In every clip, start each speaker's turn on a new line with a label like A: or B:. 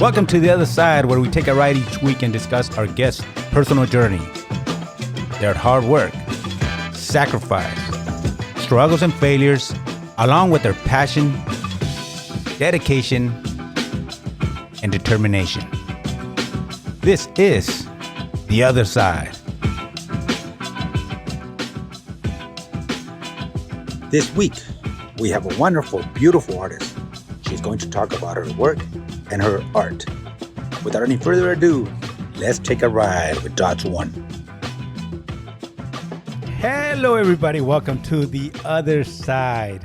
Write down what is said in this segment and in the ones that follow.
A: Welcome to The Other Side, where we take a ride each week and discuss our guests' personal journey, their hard work, sacrifice, struggles and failures, along with their passion, dedication, and determination. This is The Other Side. This week, we have a wonderful, beautiful artist. She's going to talk about her work and her art. Without any further ado, let's take a ride with Dots.One. Hello, everybody. Welcome to The Other Side.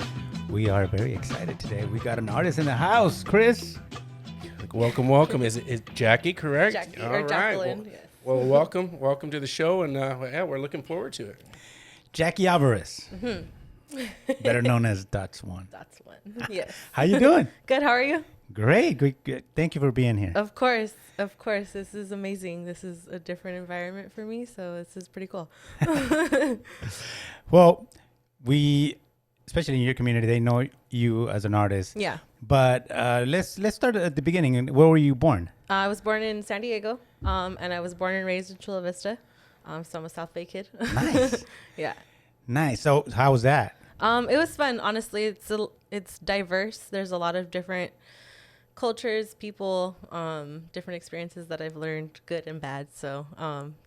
A: We are very excited today. We got an artist in the house, Chris.
B: Welcome. Is Jackie correct?
C: Jackie,
B: All
C: or
B: right.
C: Jacqueline, yes.
B: Well, welcome to the show, and we're looking forward to it.
A: Jackie Alvarez, better known as Dots.One.
C: Dots.One, yes.
A: How you doing?
C: Good, how are you?
A: Great. Thank you for being here.
C: Of course. This is amazing. This is a different environment for me, so this is pretty cool.
A: Well, especially in your community, they know you as an artist.
C: Yeah.
A: But let's start at the beginning. Where were you born?
C: I was born in San Diego, and I was born and raised in Chula Vista. So I'm a South Bay kid.
A: Nice.
C: Yeah.
A: Nice. So how was that?
C: It was fun. Honestly, it's diverse. There's a lot of different cultures, people, different experiences that I've learned, good and bad. So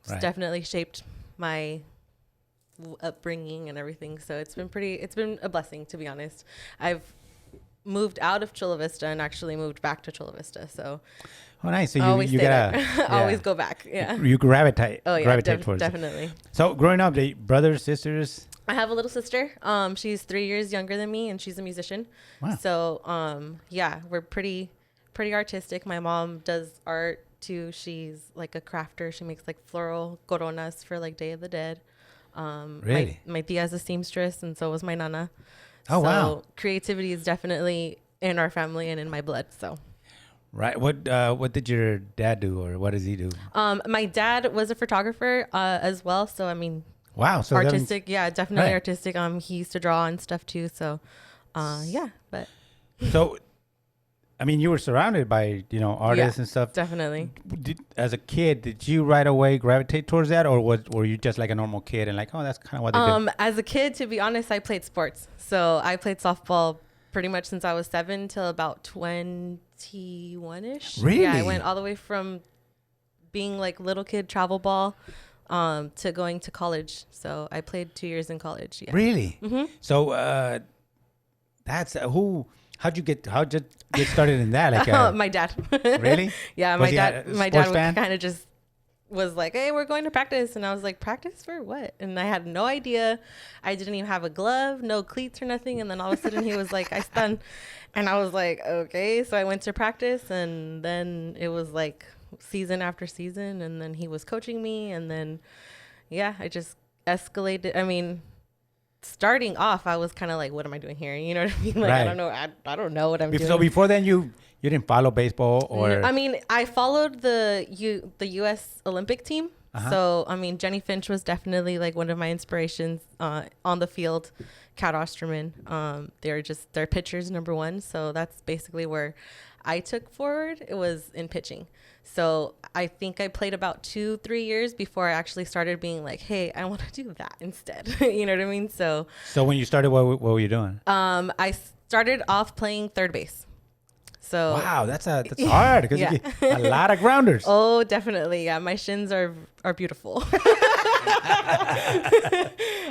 C: it's definitely shaped my upbringing and everything. So it's been a blessing, to be honest. I've moved out of Chula Vista and actually moved back to Chula Vista. So
A: nice. So
C: you gotta always go back. Yeah.
A: You gravitate.
C: Oh yeah,
A: gravitate towards
C: definitely.
A: It. So growing up, brothers, sisters.
C: I have a little sister. She's 3 years younger than me, and she's a musician.
A: Wow.
C: So yeah, we're pretty artistic. My mom does art too. She's like a crafter. She makes like floral coronas for like Day of the Dead.
A: Really?
C: My tia is a seamstress, and so was my nana.
A: Oh,
C: so
A: wow.
C: Creativity is definitely in our family and in my blood. So.
A: Right. What did your dad do, or what does he do?
C: My dad was a photographer as well. So I mean.
A: Wow. So
C: artistic. Yeah, definitely
A: right.
C: artistic. He used to draw and stuff too. So, yeah, but.
A: So, I mean, you were surrounded by, artists and stuff.
C: Definitely.
A: As a kid, did you right away gravitate towards that, or were you just like a normal kid and like, oh, that's kind of what they do?
C: As a kid, to be honest, I played sports. So I played softball pretty much since I was 7 till about 21-ish.
A: Really?
C: Yeah, I went all the way from being like little kid travel ball to going to college. So I played 2 years in college. Yeah.
A: Really?
C: Mm-hmm.
A: So how'd you get started in that? Like
C: my dad.
A: Really?
C: Yeah,
A: Was
C: my dad kind of just was like, hey, we're going to practice. And I was like, practice for what? And I had no idea. I didn't even have a glove, no cleats or nothing. And then all of a sudden he was like, I stun. And I was like, okay. So I went to practice, and then it was like season after season. And then he was coaching me. And then, yeah, I just escalated. I mean, starting off, I was kind of like, what am I doing here? You know what I mean? Like,
A: right.
C: I don't know what I'm doing.
A: So before then, you didn't follow baseball, or?
C: I mean, I followed the U.S. Olympic team.
A: Uh-huh.
C: So, I mean, Jenny Finch was definitely like one of my inspirations on the field. Kat Osterman, they're pitchers, number one. So that's basically where I took forward. It was in pitching. So I think I played about 2-3 years before I actually started being like, hey, I want to do that instead. You know what I mean? So
A: when you started, what were you doing?
C: I started off playing third base. So
A: wow, that's hard because you get a lot of grounders.
C: Oh, definitely. Yeah, my shins are beautiful. So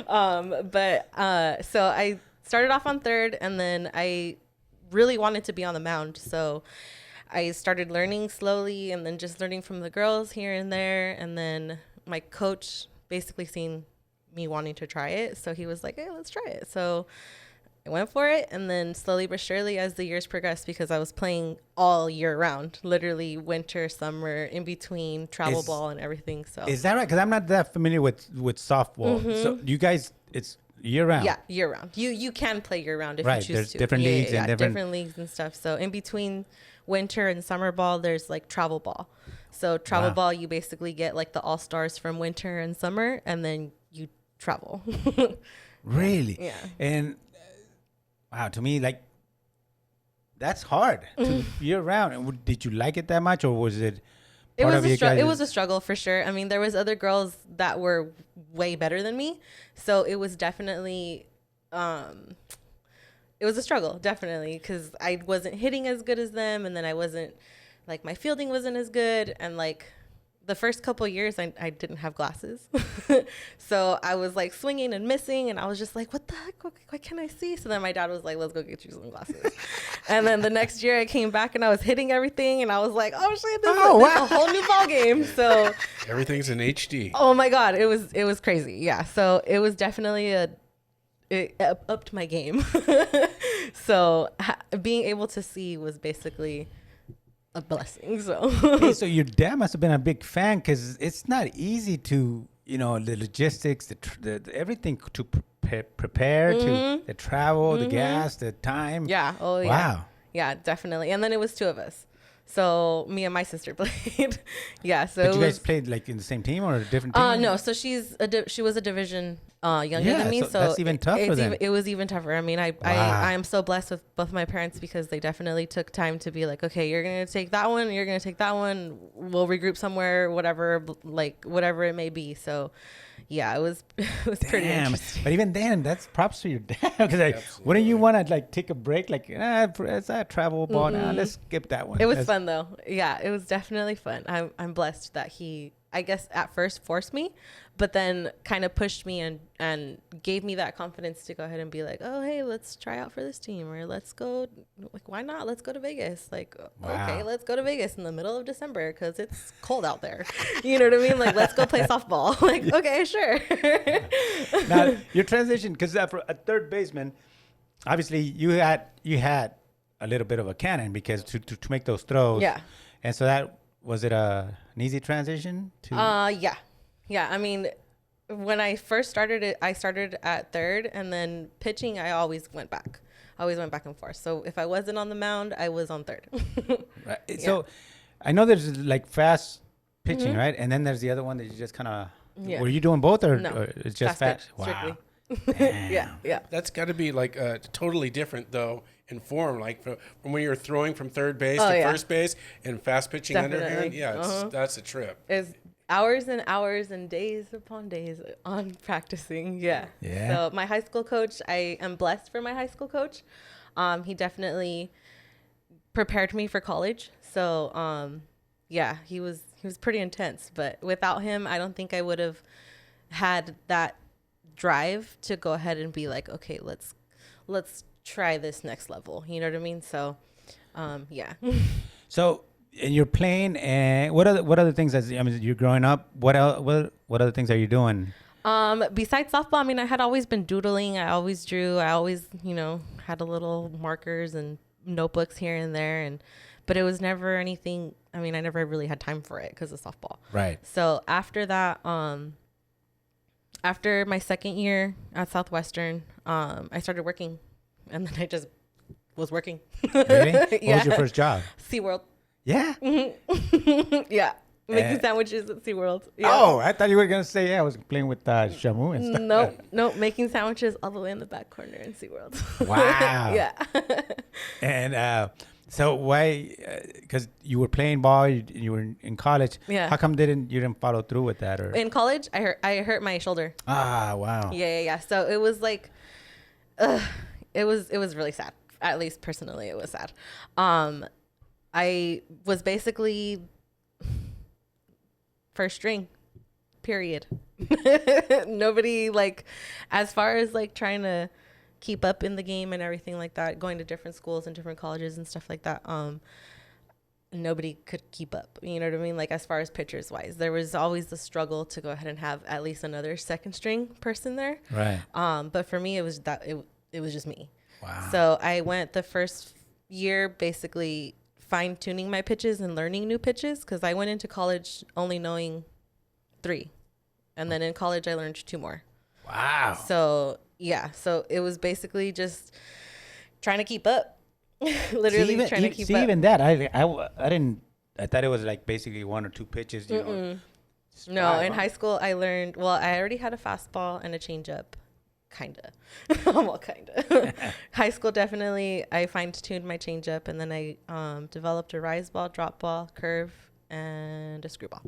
C: I started off on third, and then I really wanted to be on the mound. So I started learning slowly, and then just learning from the girls here and there. And then my coach basically seen me wanting to try it. So he was like, hey, let's try it. So I went for it, and then slowly but surely as the years progressed, because I was playing all year round, literally winter, summer, in between travel ball and everything. So
A: is that right? Because I'm not that familiar with softball.
C: Mm-hmm.
A: So you guys, it's year round.
C: Yeah, year round. You can play year round if
A: right.
C: you choose
A: There's
C: to.
A: Different leagues and
C: different leagues and stuff. So in between winter and summer ball, there's like travel ball. So travel ball, you basically get like the all stars from winter and summer, and then you travel.
A: Really?
C: Yeah.
A: And wow, to me, like That's hard to year round. And did you like it that much, or was it?
C: It was a struggle for sure. I mean, there was other girls that were way better than me, so it was definitely, it was a struggle, definitely, because I wasn't hitting as good as them, and then I wasn't, like, my fielding wasn't as good, and like the first couple of years I didn't have glasses, so I was like swinging and missing, and I was just like, what the heck, why can't I see? So then my dad was like, let's go get you some glasses. And then the next year I came back and I was hitting everything, and I was like, oh shit, this is a whole new ball game. So
B: Everything's in HD.
C: oh my god, it was crazy. Yeah, so it was definitely it upped my game. So being able to see was basically a blessing. So
A: Hey, so your dad must have been a big fan, because it's not easy to, the logistics, the everything to prepare, to the travel, the gas, the time.
C: yeah. Oh yeah.
A: Wow.
C: Yeah, definitely. And then it was two of us. So me and my sister played. Yeah. So
A: But you guys played like in the same team or a different team?
C: no. So she was a division younger than me. So
A: that's even tougher then.
C: It was even tougher. I mean, I am so blessed with both my parents, because they definitely took time to be like, okay, you're going to take that one. You're going to take that one. We'll regroup somewhere, whatever it may be. So yeah, it was pretty interesting.
A: But even then, that's props to your dad. Because wouldn't you want to like take a break? Like, it's a travel ball. Nah, let's skip that one.
C: It was fun though. Yeah, it was definitely fun. I'm blessed that he, I guess, at first forced me, but then kind of pushed me and gave me that confidence to go ahead and be like, oh, hey, let's try out for this team, or let's go, like, why not? Let's go to Vegas. Like, okay, let's go to Vegas in the middle of December because it's cold out there. You know what I mean? Like, let's go play softball. Like, okay, sure.
A: Now, your transition, because for a third baseman, obviously you had a little bit of a cannon, because to make those throws.
C: Yeah.
A: And so that, was it an easy transition to?
C: Yeah. I mean, when I first started it, I started at third, and then pitching, I always went back. I always went back and forth. So if I wasn't on the mound, I was on third.
A: Right. Yeah. So I know there's like fast pitching, right? And then there's the other one that you just kind of. Yeah. Were you doing both, or it's just fast?
C: Wow. Yeah.
B: That's got to be like totally different though in form, like from when you're throwing from third base to first base and fast pitching underhand. Yeah, that's a trip.
C: It's hours and hours and days upon days on practicing. Yeah. So my high school coach, I am blessed for my high school coach. He definitely prepared me for college. So he was pretty intense, but without him, I don't think I would have had that drive to go ahead and be like, okay, let's try this next level. You know what I mean? So, yeah.
A: So, and you're playing, and what other things? You're growing up. What other things are you doing?
C: Besides softball, I mean, I had always been doodling. I always drew. I always, had a little markers and notebooks here and there, but it was never anything. I mean, I never really had time for it because of softball.
A: Right.
C: So after that, after my second year at Southwestern, I started working, and then I just was working.
A: Really? What was your first job?
C: SeaWorld.
A: Yeah.
C: Mm-hmm. Yeah. Making sandwiches at SeaWorld. Yeah.
A: Oh, I thought you were going to say, I was playing with Shamu and stuff.
C: Nope. Making sandwiches all the way in the back corner in SeaWorld.
A: Wow.
C: Yeah.
A: And so why, because you were playing ball, you were in college.
C: Yeah.
A: How come you didn't follow through with that? Or
C: in college, I hurt my sholdder.
A: Ah, wow.
C: Yeah. So it was like, it was really sad. At least personally, it was sad. I was basically first string, period. Nobody, like, as far as like trying to keep up in the game and everything like that, going to different schools and different colleges and stuff like that, nobody could keep up. You know what I mean? Like, as far as pitchers wise, there was always the struggle to go ahead and have at least another second string person there.
A: Right.
C: But for me, it was it was just me.
A: Wow.
C: So I went the first year basically fine tuning my pitches and learning new pitches, because I went into college only knowing 3, and then in college I learned 2 more.
A: Wow.
C: So yeah, so it was basically just trying to keep up. Literally trying to keep up.
A: Even that, I didn't. I thought it was like basically 1 or 2 pitches.
C: No, in high school I learned. Well, I already had a fastball and a changeup, kinda. Well, kinda. High school, definitely. I fine-tuned my changeup, and then I developed a rise ball, drop ball, curve, and a screwball.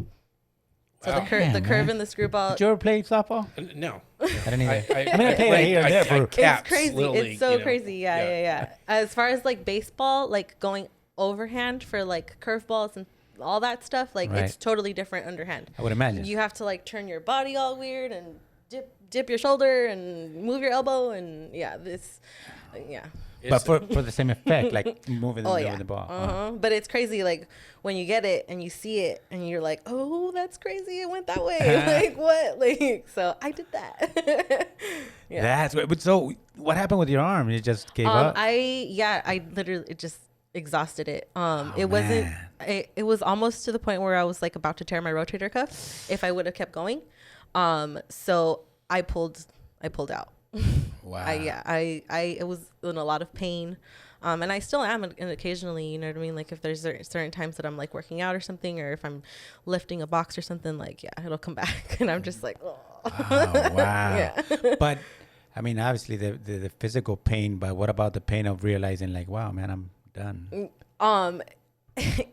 C: So the curve and the screwball.
A: Did you ever play softball?
B: No.
A: I didn't either.
B: I
A: played here and there for
C: It's crazy.
B: League,
C: it's so crazy. Yeah. As far as like baseball, like going overhand for like curveballs and all that stuff, like it's totally different underhand.
A: I would imagine.
C: You have to like turn your body all weird and dip your shoulder and move your elbow and
A: But for the same effect, like moving the ball.
C: But it's crazy, like when you get it and you see it and you're like, oh, that's crazy. It went that way. Like what? Like, so I did that.
A: That's what. But so what happened with your arm? You just gave up?
C: I literally just exhausted it. It wasn't. It was almost to the point where I was like about to tear my rotator cuff if I would have kept going. So I pulled out.
A: Wow.
C: I was in a lot of pain. And I still am and occasionally, you know what I mean? Like if there's certain times that I'm like working out or something, or if I'm lifting a box or something, like, it'll come back. And I'm just like, oh.
A: Wow. But I mean, obviously the physical pain, but what about the pain of realizing like, wow, man, I'm done?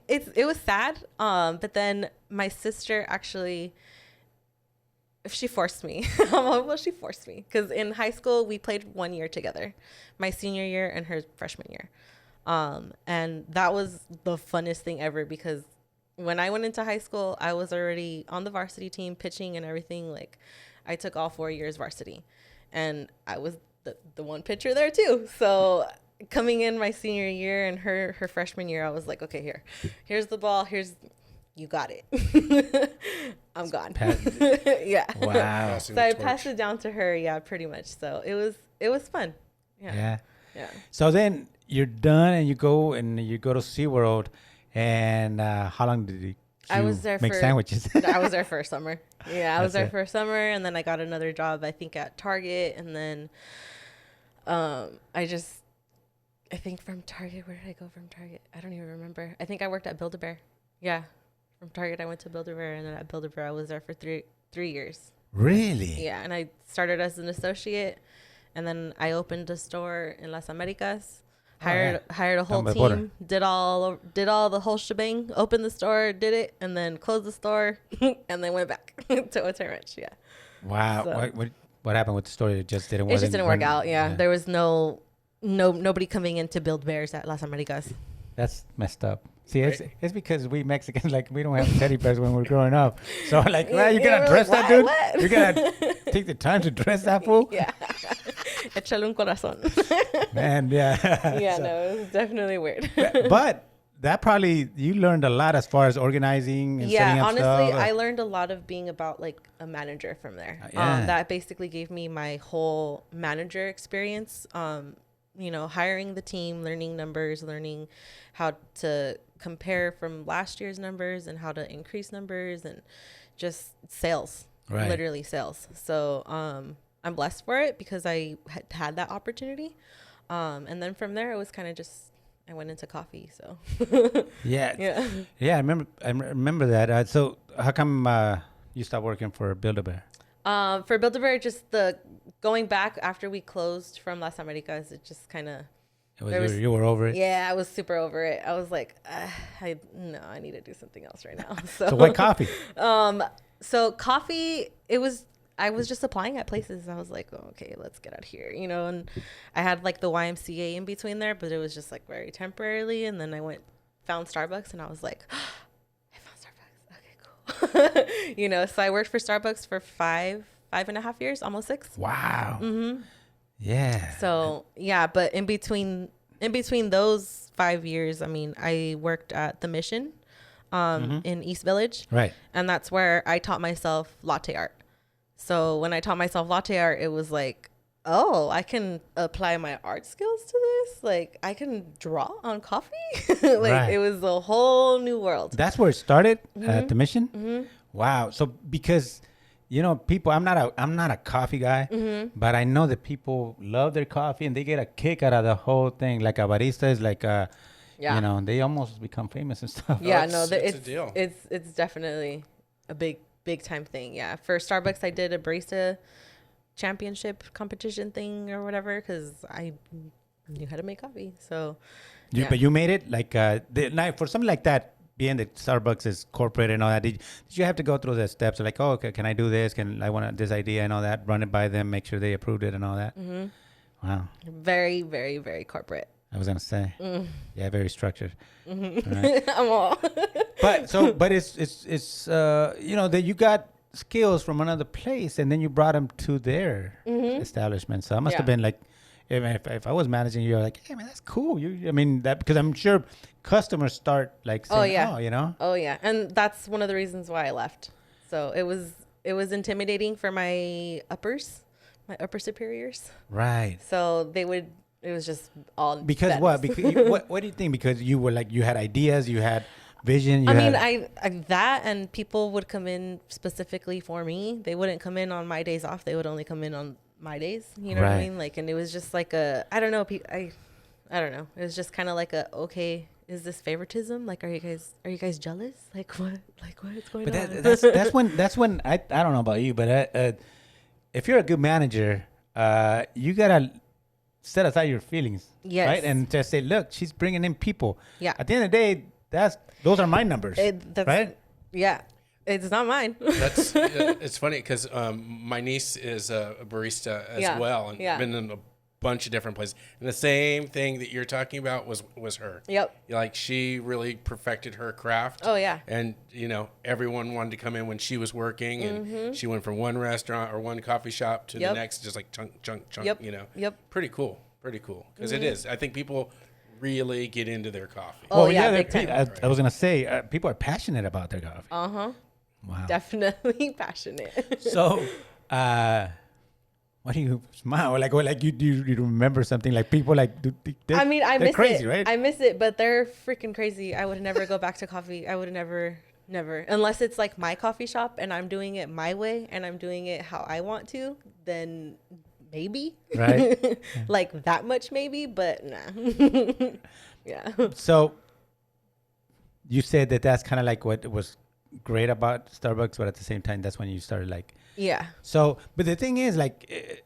C: It was sad. But then my sister actually, she forced me. Well, she forced me because in high school we played 1 year together, my senior year and her freshman year. And that was the funnest thing ever because when I went into high school, I was already on the varsity team pitching and everything. Like I took all 4 years varsity and I was the one pitcher there too. So coming in my senior year and her freshman year, I was like, okay, here's the ball. You got it. I'm gone. Yeah.
A: Wow.
C: So I passed it down to her. Yeah, pretty much. So it was fun. Yeah.
A: So then you're done and you go to SeaWorld. And how long did you make sandwiches?
C: I was there for a summer. Yeah, I was there for a summer. And then I got another job, I think, at Target. And then I think from Target, where did I go from Target? I don't even remember. I think I worked at Build-A-Bear. Yeah. From Target, I went to Build-A-Bear, and then at Build-A-Bear, I was there for three years.
A: Really?
C: Yeah, and I started as an associate, and then I opened a store in Las Americas, hired a whole team, did all the whole shebang, opened the store, did it, and then closed the store, and then went back to Hotel Ranch. Yeah.
A: Wow. So, what happened with the store? It just didn't
C: work out. Yeah. There was nobody coming in to build bears at Las Americas.
A: That's messed up. See, it's because we Mexicans, like, we don't have teddy bears when we're growing up. So, like, you're going to dress that dude? What? You're going to take the time to dress that fool?
C: Yeah. Échale un corazón.
A: Man, yeah.
C: Yeah, no, it was definitely weird.
A: But that probably, you learned a lot as far as organizing and setting up
C: honestly,
A: stuff.
C: I learned a lot of being about, like, a manager from there. That basically gave me my whole manager experience. Hiring the team, learning numbers, learning how to compare from last year's numbers and how to increase numbers and just sales, literally sales. So I'm blessed for it because I had that opportunity. And then from there, it was kind of just, I went into coffee. So
A: yeah. I remember that. So how come you stopped working for Build-A-Bear?
C: For Build-A-Bear, just the going back after we closed from Las Americas, it just kind of.
A: You were over it?
C: Yeah, I was super over it. I was like, I need to do something else right now. So
A: why coffee?
C: So coffee, I was just applying at places. I was like, oh, okay, let's get out of here, and I had like the YMCA in between there, but it was just like very temporarily. And then I found Starbucks, and I was like, I found Starbucks. Okay, cool. So I worked for Starbucks for 5.5 years, almost 6.
A: Wow.
C: Mm-hmm.
A: Yeah.
C: So yeah, but in between those 5 years, I mean, I worked at the Mission, in East Village.
A: Right.
C: And that's where I taught myself latte art. So when I taught myself latte art, it was like, oh, I can apply my art skills to this. Like I can draw on coffee. It was a whole new world.
A: That's where it started at the Mission. Mm-hmm. Wow. So because people, I'm not a coffee guy, but I know that people love their coffee and they get a kick out of the whole thing. Like a barista is like they almost become famous and stuff.
C: Yeah,
B: it's a deal.
C: It's definitely a big time thing. Yeah. For Starbucks, I did a barista championship competition thing or whatever, because I knew how to make coffee. So,
A: But you made it like for something like that. Being that Starbucks is corporate and all that, did you have to go through the steps of like, oh, okay, can I do this? Can I want this idea and all that? Run it by them, make sure they approved it and all that.
C: Mm-hmm.
A: Wow.
C: Very, very, very corporate.
A: I was gonna say, yeah, very structured.
C: Mm-hmm.
A: Right?
C: I'm all.
A: but it's that you got skills from another place and then you brought them to their establishment. So I must have been like, if I was managing you, you're like, hey man, that's cool. Because I'm sure customers start like saying,
C: Oh yeah, and that's one of the reasons why I left. So it was intimidating for my upper superiors.
A: Right.
C: So it was just all
A: because
C: bets.
A: what? Because what do you think? Because you were like, you had ideas, you had vision.
C: I that, and people would come in specifically for me. They wouldn't come in on my days off. They would only come in on my days. You know what I mean? Like, and it was just like I don't know. I don't know. It was just kind of like okay. Is this favoritism? Like, are you guys jealous? Like what? Like what's going on?
A: That's when I don't know about you, but if you're a good manager, you gotta set aside your feelings, right? And just say, look, she's bringing in people. Yeah. At the end of the day, those are my numbers, right?
C: Yeah. It's not mine.
B: It's funny because my niece is a barista as well, and been in a bunch of different places. And the same thing that you're talking about was her.
C: Yep.
B: Like, she really perfected her craft.
C: Oh yeah.
B: And everyone wanted to come in when she was working, and she went from one restaurant or one coffee shop to the next, just like chunk.
C: Yep.
B: Pretty cool. Because it is. I think people really get into their coffee.
C: Oh,
A: I was gonna say people are passionate about their coffee. Wow.
C: Definitely passionate.
A: So, why do you smile? Like you remember something? Like people like
C: I miss
A: crazy,
C: it.
A: right?
C: I miss it, but they're freaking crazy. I would never go back to coffee. I would never, unless it's like my coffee shop and I'm doing it my way and I'm doing it how I want to. Then maybe,
A: right?
C: Like that much, maybe, but nah. Yeah.
A: So you said that's kind of like what was great about Starbucks, but at the same time, that's when you started like.
C: Yeah.
A: So, but the thing is, like,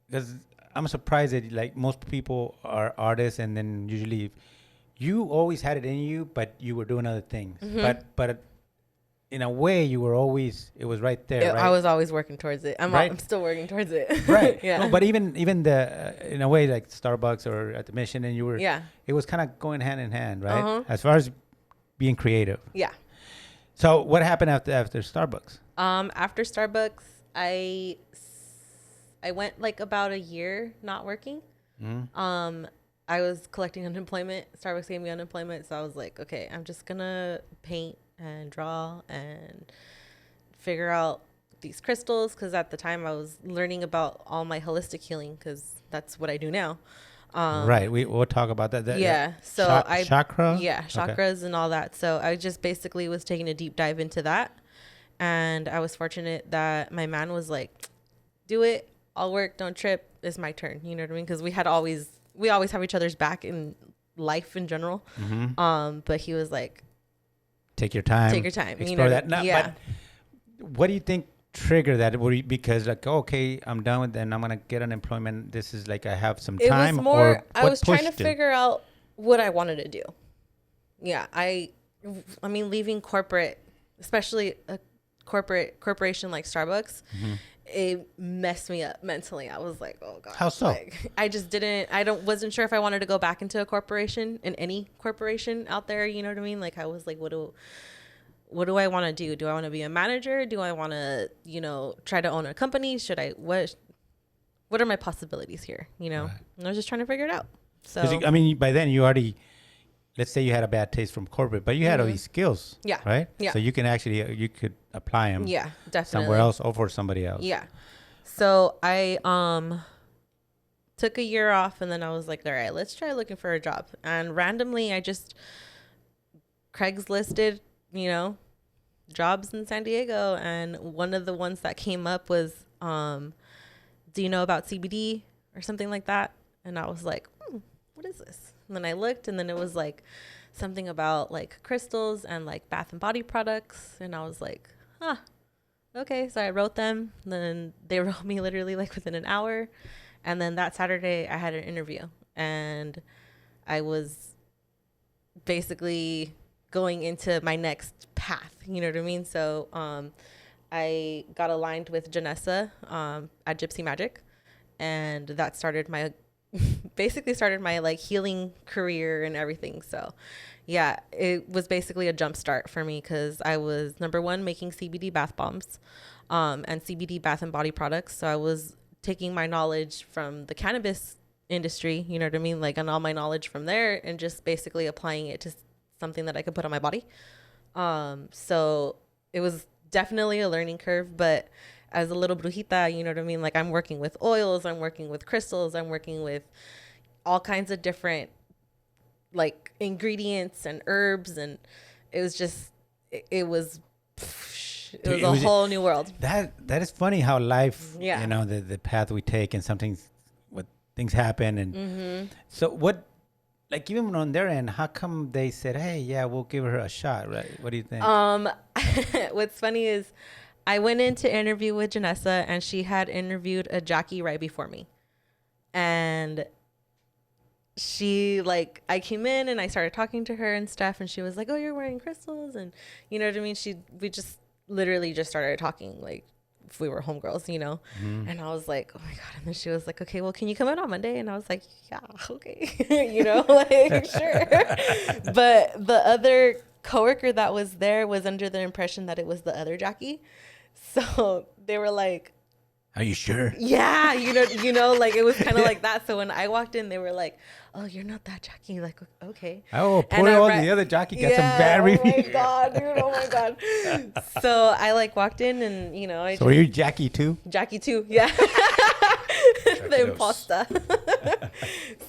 A: because I'm surprised that like most people are artists, and then usually you always had it in you, but you were doing other things. But in a way, it was right there. Right?
C: I was always working towards it. I'm still working towards it.
A: Right.
C: Yeah.
A: No, but even in a way, like Starbucks or at the Mission, and you were.
C: Yeah.
A: It was kind of going hand in hand, right? As far as being creative.
C: Yeah.
A: So what happened after Starbucks?
C: After Starbucks, I went like about a year not working. I was collecting unemployment. Starbucks gave me unemployment, so I was like, okay, I'm just gonna paint and draw and figure out these crystals, because at the time I was learning about all my holistic healing, because that's what I do now.
A: Right. We'll talk about that.
C: So
A: chakra.
C: Yeah, chakras and all that. So I just basically was taking a deep dive into that, and I was fortunate that my man was like, "Do it. I'll work. Don't trip. It's my turn." You know what I mean? Because we always have each other's back in life in general. But he was like,
A: "Take your time. Explore that." No,
C: yeah.
A: But what do you think triggered that? Because like, okay, I'm done with that, and I'm gonna get unemployment. This is like I have some time.
C: It was more. I was trying to figure out what I wanted to do. Yeah, I mean, leaving corporate, especially a corporation like Starbucks, it messed me up mentally. I was like, oh god.
A: How so?
C: Like, I just wasn't sure if I wanted to go back into a corporation, in any corporation out there. You know what I mean? Like, I was like, what do I want to do? Do I want to be a manager? Do I want to, try to own a company? Should I, what are my possibilities here? Right. And I was just trying to figure it out. So,
A: I mean, by then you already, let's say you had a bad taste from corporate, but you had all these skills.
C: Yeah.
A: Right?
C: Yeah.
A: So you could apply them.
C: Yeah, definitely.
A: Somewhere else or for somebody else.
C: Yeah. So I took a year off, and then I was like, all right, let's try looking for a job. And randomly I just Craigslisted, jobs in San Diego. And one of the ones that came up was, do you know about CBD or something like that? And I was like, what is this? And then I looked, and then it was like something about like crystals and like bath and body products. And I was like, okay. So I wrote them. Then they wrote me literally like within an hour. And then that Saturday I had an interview, and I was basically going into my next path. You know what I mean? So I got aligned with Janessa at Gypsy Magic, and that started my basically started my like healing career and everything. So yeah, it was basically a jump start for me, because I was number one making CBD bath bombs and CBD bath and body products. So I was taking my knowledge from the cannabis industry, you know what I mean, like, and all my knowledge from there, and just basically applying it to something that I could put on my body. So it was definitely a learning curve, but as a little brujita, you know what I mean, like, I'm working with oils, I'm working with crystals, I'm working with all kinds of different like ingredients and herbs, and it was just it was a whole new world.
A: That is funny how life, you know, the path we take, and sometimes what things happen, and so what, like, even on their end, how come they said, hey, yeah, we'll give her a shot, right? What do you think?
C: What's funny is I went in to interview with Janessa, and she had interviewed a Jackie right before me, and she, like, I came in and I started talking to her and stuff, and she was like, oh, you're wearing crystals, and you know what I mean, we just literally just started talking like if we were homegirls, you know. And I was like, oh my god. And then she was like, okay, well, can you come in on Monday? And I was like, yeah, okay. You know, like, sure. But the other coworker that was there was under the impression that it was the other Jackie, so they were like,
A: are you sure?
C: Yeah, you know, like, it was kind of like that. So when I walked in, they were like, oh, you're not that Jackie. Like, okay.
A: Oh, poor old the other Jackie got some bad reviews.
C: Oh my god, dude. Oh my god. So I like walked in, and you know,
A: so were you Jackie too?
C: Jackie too, yeah. The imposter.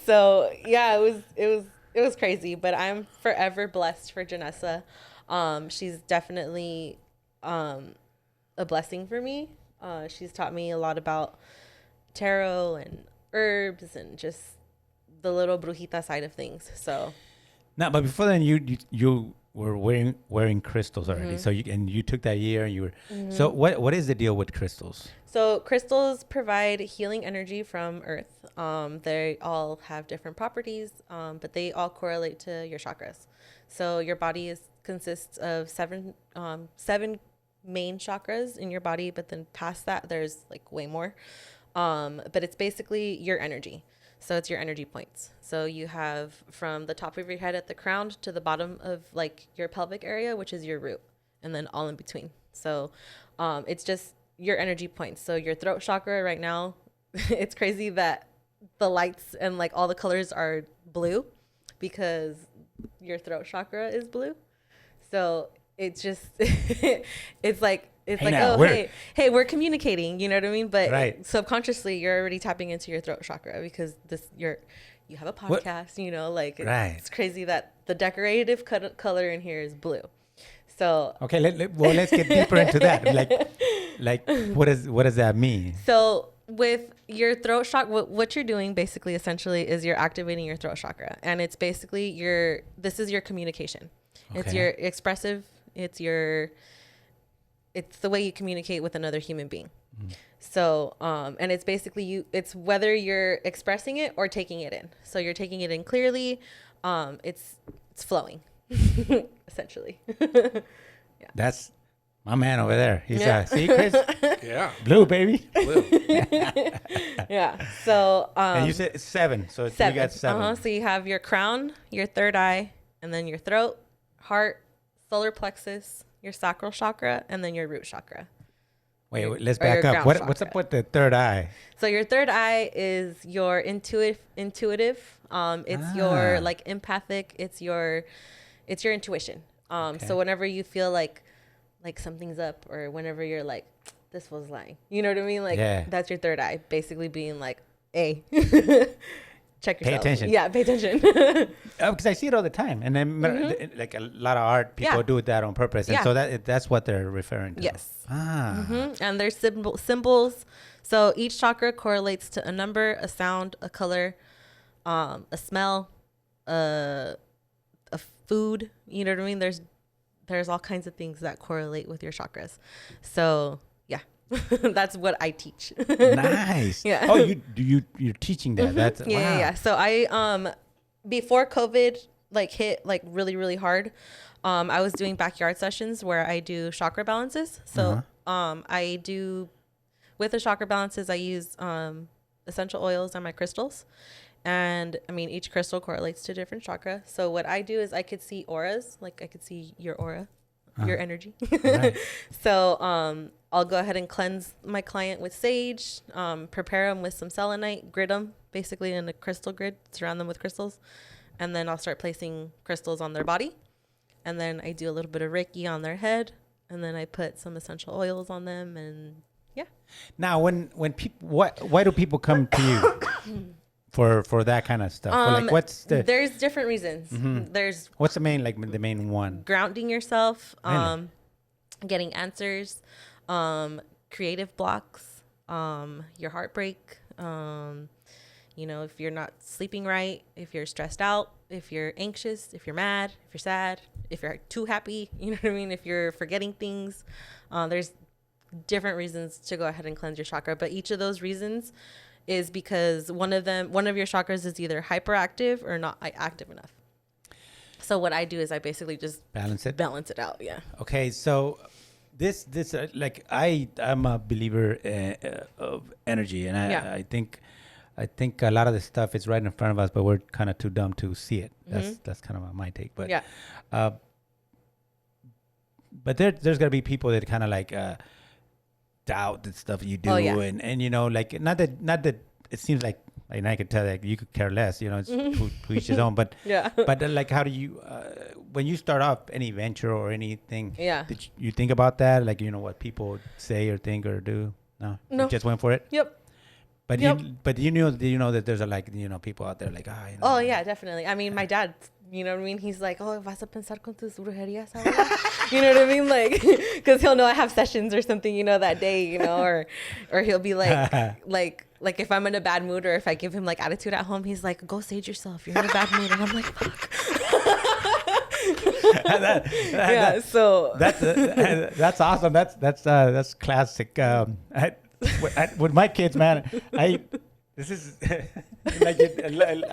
C: So yeah, it was crazy, but I'm forever blessed for Janessa. She's definitely a blessing for me. She's taught me a lot about tarot and herbs and just the little brujita side of things. So
A: no, but before then you were wearing crystals already. So you took that year, and you were so what is the deal with crystals?
C: So crystals provide healing energy from earth. They all have different properties, but they all correlate to your chakras. So your body consists of seven main chakras in your body, but then past that there's like way more, but it's basically your energy. So it's your energy points. So you have from the top of your head at the crown to the bottom of like your pelvic area, which is your root, and then all in between. So it's just your energy points. So your throat chakra right now, it's crazy that the lights and like all the colors are blue, because your throat chakra is blue. So it's just it's like hey, we're communicating, you know what I mean? But subconsciously you're already tapping into your throat chakra, because you have a podcast, you know, like it's crazy that the decorative color in here is blue. So
A: okay, let's get deeper into that. Like what does that mean?
C: So with your throat chakra, what you're doing basically essentially is you're activating your throat chakra, and it's basically this is your communication. Okay. It's your expressive. It's the way you communicate with another human being. So, and it's basically it's whether you're expressing it or taking it in. So you're taking it in clearly. It's flowing, essentially. Yeah.
A: That's my man over there. He's see, Chris?
B: Yeah.
A: Blue, baby.
B: Blue.
C: Yeah. So,
A: and you said it's 7. So you got 7.
C: So you have your crown, your third eye, and then your throat, heart, solar plexus, your sacral chakra, and then your root chakra.
A: Wait, let's back up. What's up with the third eye?
C: So your third eye is your intuitive. It's your like empathic. It's your intuition. So whenever you feel like something's up, or whenever you're like, this was lying, you know what I mean? Like that's your third eye, basically being like, hey. Check yourself. Pay attention. Yeah, pay attention.
A: Because I see it all the time, and then like a lot of art people do that on purpose, and so that's what they're referring to.
C: Yes. And there's symbols. So each chakra correlates to a number, a sound, a color, a smell, a food. You know what I mean? There's all kinds of things that correlate with your chakras. So That's what I teach.
A: Nice.
C: Yeah.
A: Oh, you're teaching that. That's wow.
C: Yeah. So I before COVID like hit like really really hard, I was doing backyard sessions where I do chakra balances. So I do with the chakra balances I use essential oils and my crystals. And I mean, each crystal correlates to different chakra. So what I do is I could see auras, like I could see your aura, your energy. Right. So I'll go ahead and cleanse my client with sage, prepare them with some selenite, grid them basically in a crystal grid, surround them with crystals. And then I'll start placing crystals on their body. And then I do a little bit of Reiki on their head. And then I put some essential oils on them. And yeah.
A: Now, when people, why do people come to you? For that kind of stuff, like what's the?
C: There's different reasons. There's
A: what's the main one?
C: Grounding yourself, getting answers, creative blocks, your heartbreak. You know, if you're not sleeping right, if you're stressed out, if you're anxious, if you're mad, if you're sad, if you're too happy, you know what I mean. If you're forgetting things, there's different reasons to go ahead and cleanse your chakra. But each of those reasons is because one of your chakras is either hyperactive or not active enough. So what I do is I basically just balance it out. Yeah.
A: Okay. So this like I'm a believer of energy, and I think a lot of this stuff is right in front of us, but we're kind of too dumb to see it. That's kind of my take. But yeah. But there's gotta be people that kind of like doubt the stuff you do, and you know, like not that it seems like, and I could tell that you could care less, you know, it's to each his own, but but like how do you when you start off any venture or anything, did you think about that, like, you know, what people say or think or do? No. You just went for it. But you know that there's people out there like, you know.
C: Oh yeah, definitely. I mean, my dad, you know what I mean? He's like, oh, vas a pensar con tus brujerías ahora? You know what I mean? Like, because he'll know I have sessions or something, you know, that day, you know, or he'll be like, like if I'm in a bad mood or if I give him like attitude at home, he's like, go sage yourself. You're in a bad mood. And I'm like, fuck. So
A: that's awesome. That's classic. With my kids, man, I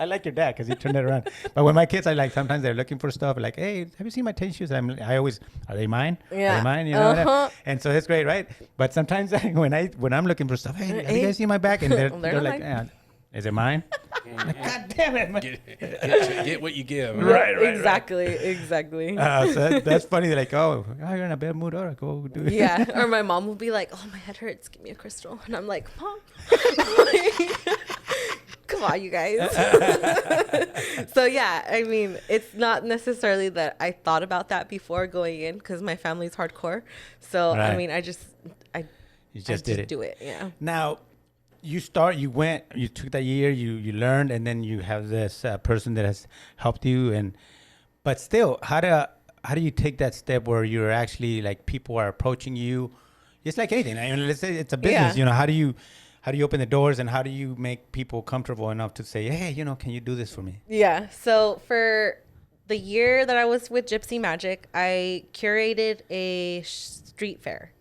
A: like your dad because he turned it around. But with my kids, I like sometimes they're looking for stuff like, hey, have you seen my tennis shoes? I always, are they mine?
C: Yeah.
A: Are they mine? You know, and so it's great, right? But sometimes when I'm looking for stuff, hey, have you guys seen my bag? And they're like, is it mine? Like, God damn it, man.
B: Get what you give.
A: Right.
C: Exactly.
A: So that's funny. They're like, oh, you're in a bad mood. All right, go do it.
C: Yeah. Or my mom will be like, oh, my head hurts. Give me a crystal. And I'm like, Mom. Come on, you guys. So, yeah, I mean, it's not necessarily that I thought about that before going in because my family's hardcore. So, right. I mean, I just did it. Do it. Yeah.
A: Now, you took that year, you learned, and then you have this person that has helped you. But still, how do you take that step where you're actually like people are approaching you? It's like anything. I mean, let's say it's a business. Yeah. You know, how do you open the doors and how do you make people comfortable enough to say, hey, you know, can you do this for me?
C: Yeah. So for the year that I was with Gypsy Magic, I curated a street fair.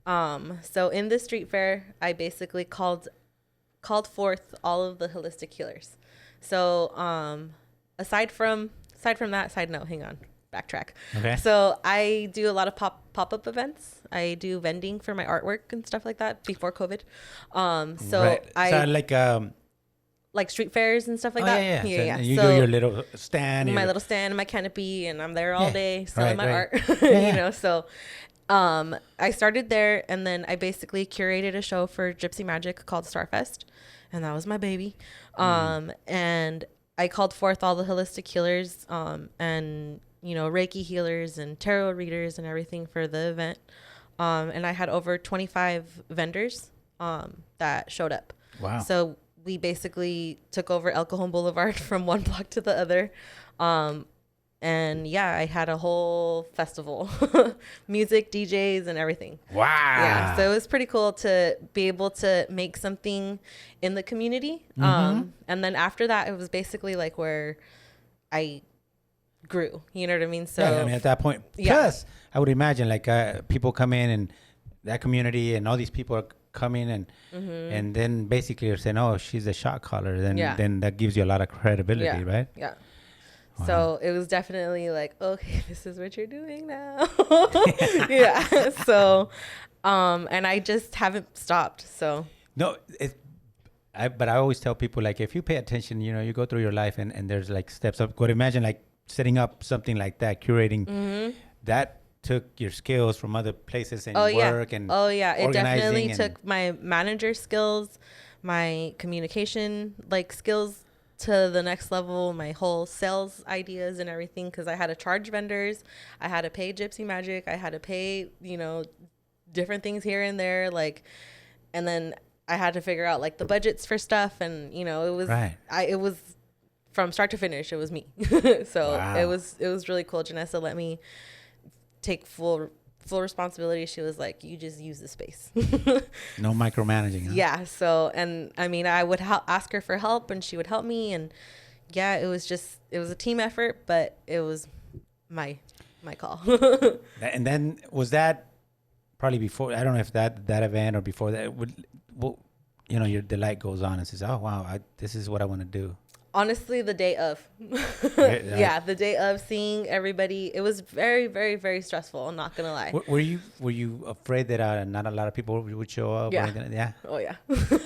C: So in the street fair, I basically called forth all of the holistic healers. So aside from that, side note, hang on, backtrack. Okay. So I do a lot of pop-up events. I do vending for my artwork and stuff like that before COVID. So right.
A: I
C: like street fairs and stuff like that.
A: Yeah. You do your little stand.
C: My little stand and my canopy, and I'm there all day selling my art. You know, so I started there, and then I basically curated a show for Gypsy Magic called Starfest, and that was my baby. And I called forth all the holistic healers, and you know, Reiki healers and tarot readers and everything for the event. And I had over 25 vendors that showed up.
A: Wow!
C: So we basically took over El Cajon Boulevard from one block to the other. And yeah, I had a whole festival, music, DJs, and everything.
A: Wow.
C: Yeah. So it was pretty cool to be able to make something in the community. And then after that, it was basically like where I grew, you know what I mean? So
A: yeah, I mean, at that point, plus I would imagine like people come in and that community and all these people are coming and then basically you're saying, oh, she's a shot caller, then that gives you a lot of credibility, right?
C: Yeah. Wow. So it was definitely like, okay, this is what you're doing now. Yeah. So, and I just haven't stopped. So
A: no, but I always tell people, like, if you pay attention, you go through your life and there's like steps up. But imagine like setting up something like that, curating that took your skills from other places and work and
C: it definitely took my manager skills, my communication like skills to the next level, my whole sales ideas and everything, because I had to charge vendors, I had to pay Gypsy Magic, I had to pay different things here and there, like, and then I had to figure out like the budgets for stuff, and it was it was from start to finish, it was me. So it was really cool. Janessa let me take full responsibility. She was like, you just use the space.
A: No micromanaging. Huh?
C: Yeah. So, and I mean, I would ask her for help and she would help me. And yeah, it was a team effort, but it was my call.
A: And then was that probably before, I don't know if that event or before that, the light goes on and says, oh, wow, this is what I want to do.
C: Honestly, the day of. Yeah, the day of seeing everybody, it was very, very, very stressful. I'm not gonna lie.
A: Were you afraid that not a lot of people would show up?
C: Yeah.
A: Yeah.
C: Oh yeah.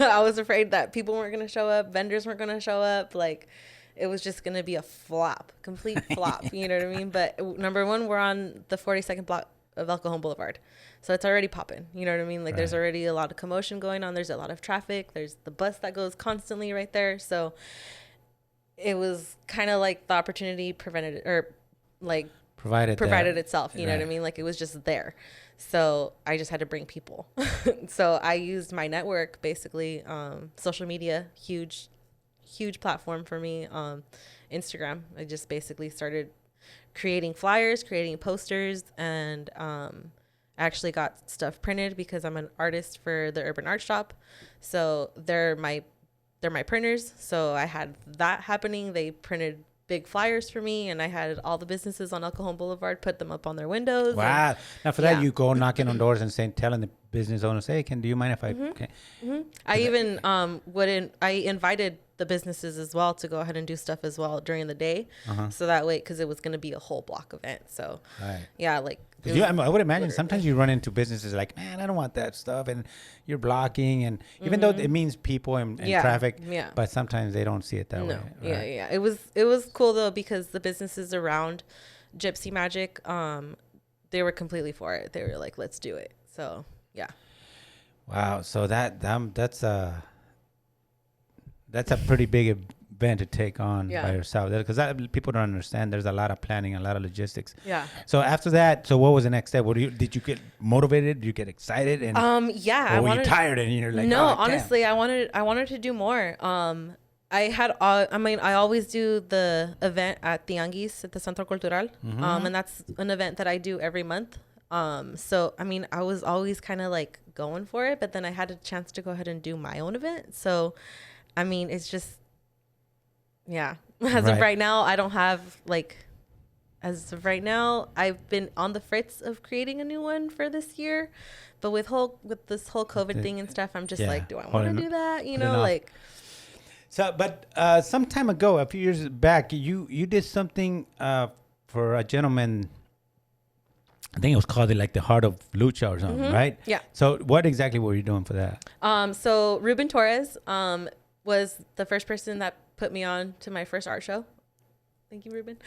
C: I was afraid that people weren't gonna show up, vendors weren't gonna show up. Like, it was just gonna be a flop, complete flop. You know what I mean? But number one, we're on the 42nd block of El Cajon Boulevard, so it's already popping. You know what I mean? Like, there's already a lot of commotion going on. There's a lot of traffic. There's the bus that goes constantly right there. So it was kind of like the opportunity provided itself. You know what I mean? Like, it was just there. So I just had to bring people. So I used my network, basically, social media, huge platform for me. Instagram. I just basically started creating flyers, creating posters, and actually got stuff printed because I'm an artist for the Urban Art Shop. So they're my printers. So I had that happening. They printed big flyers for me, and I had all the businesses on El Cajon Boulevard put them up on their windows.
A: Wow. Now for that, you go knocking on doors and telling the business owners, hey, do you mind if I... Okay.
C: I even I invited the businesses as well to go ahead and do stuff as well during the day. So that way, because it was going to be a whole block event. So yeah, like...
A: I would imagine sometimes you run into businesses like, man, I don't want that stuff, and you're blocking, and even though it means people and traffic, but sometimes they don't see it that way. Right?
C: Yeah. It was cool though, because the businesses around Gypsy Magic, they were completely for it. They were like, let's do it. So yeah.
A: Wow. So that's a pretty big event to take on by yourself, because people don't understand. There's a lot of planning, a lot of logistics. Yeah. So after that, what was the next step? Did you get motivated? Did you get excited? And
C: were
A: you tired and you're like,
C: no, honestly, I wanted to do more. I always do the event at Tianguis at the Centro Cultural, and that's an event that I do every month. So I mean, I was always kind of like going for it, but then I had a chance to go ahead and do my own event. So I mean, it's just, as of right now, I don't have as of right now, I've been on the fritz of creating a new one for this year, but with this whole COVID thing and stuff, I'm just like, do I want to do that? Like.
A: So, but some time ago, a few years back, you did something for a gentleman. I think it was called the Heart of Lucha or something, right? Yeah. So what exactly were you doing for that?
C: So Ruben Torres was the first person that put me on to my first art show. Thank you, Ruben.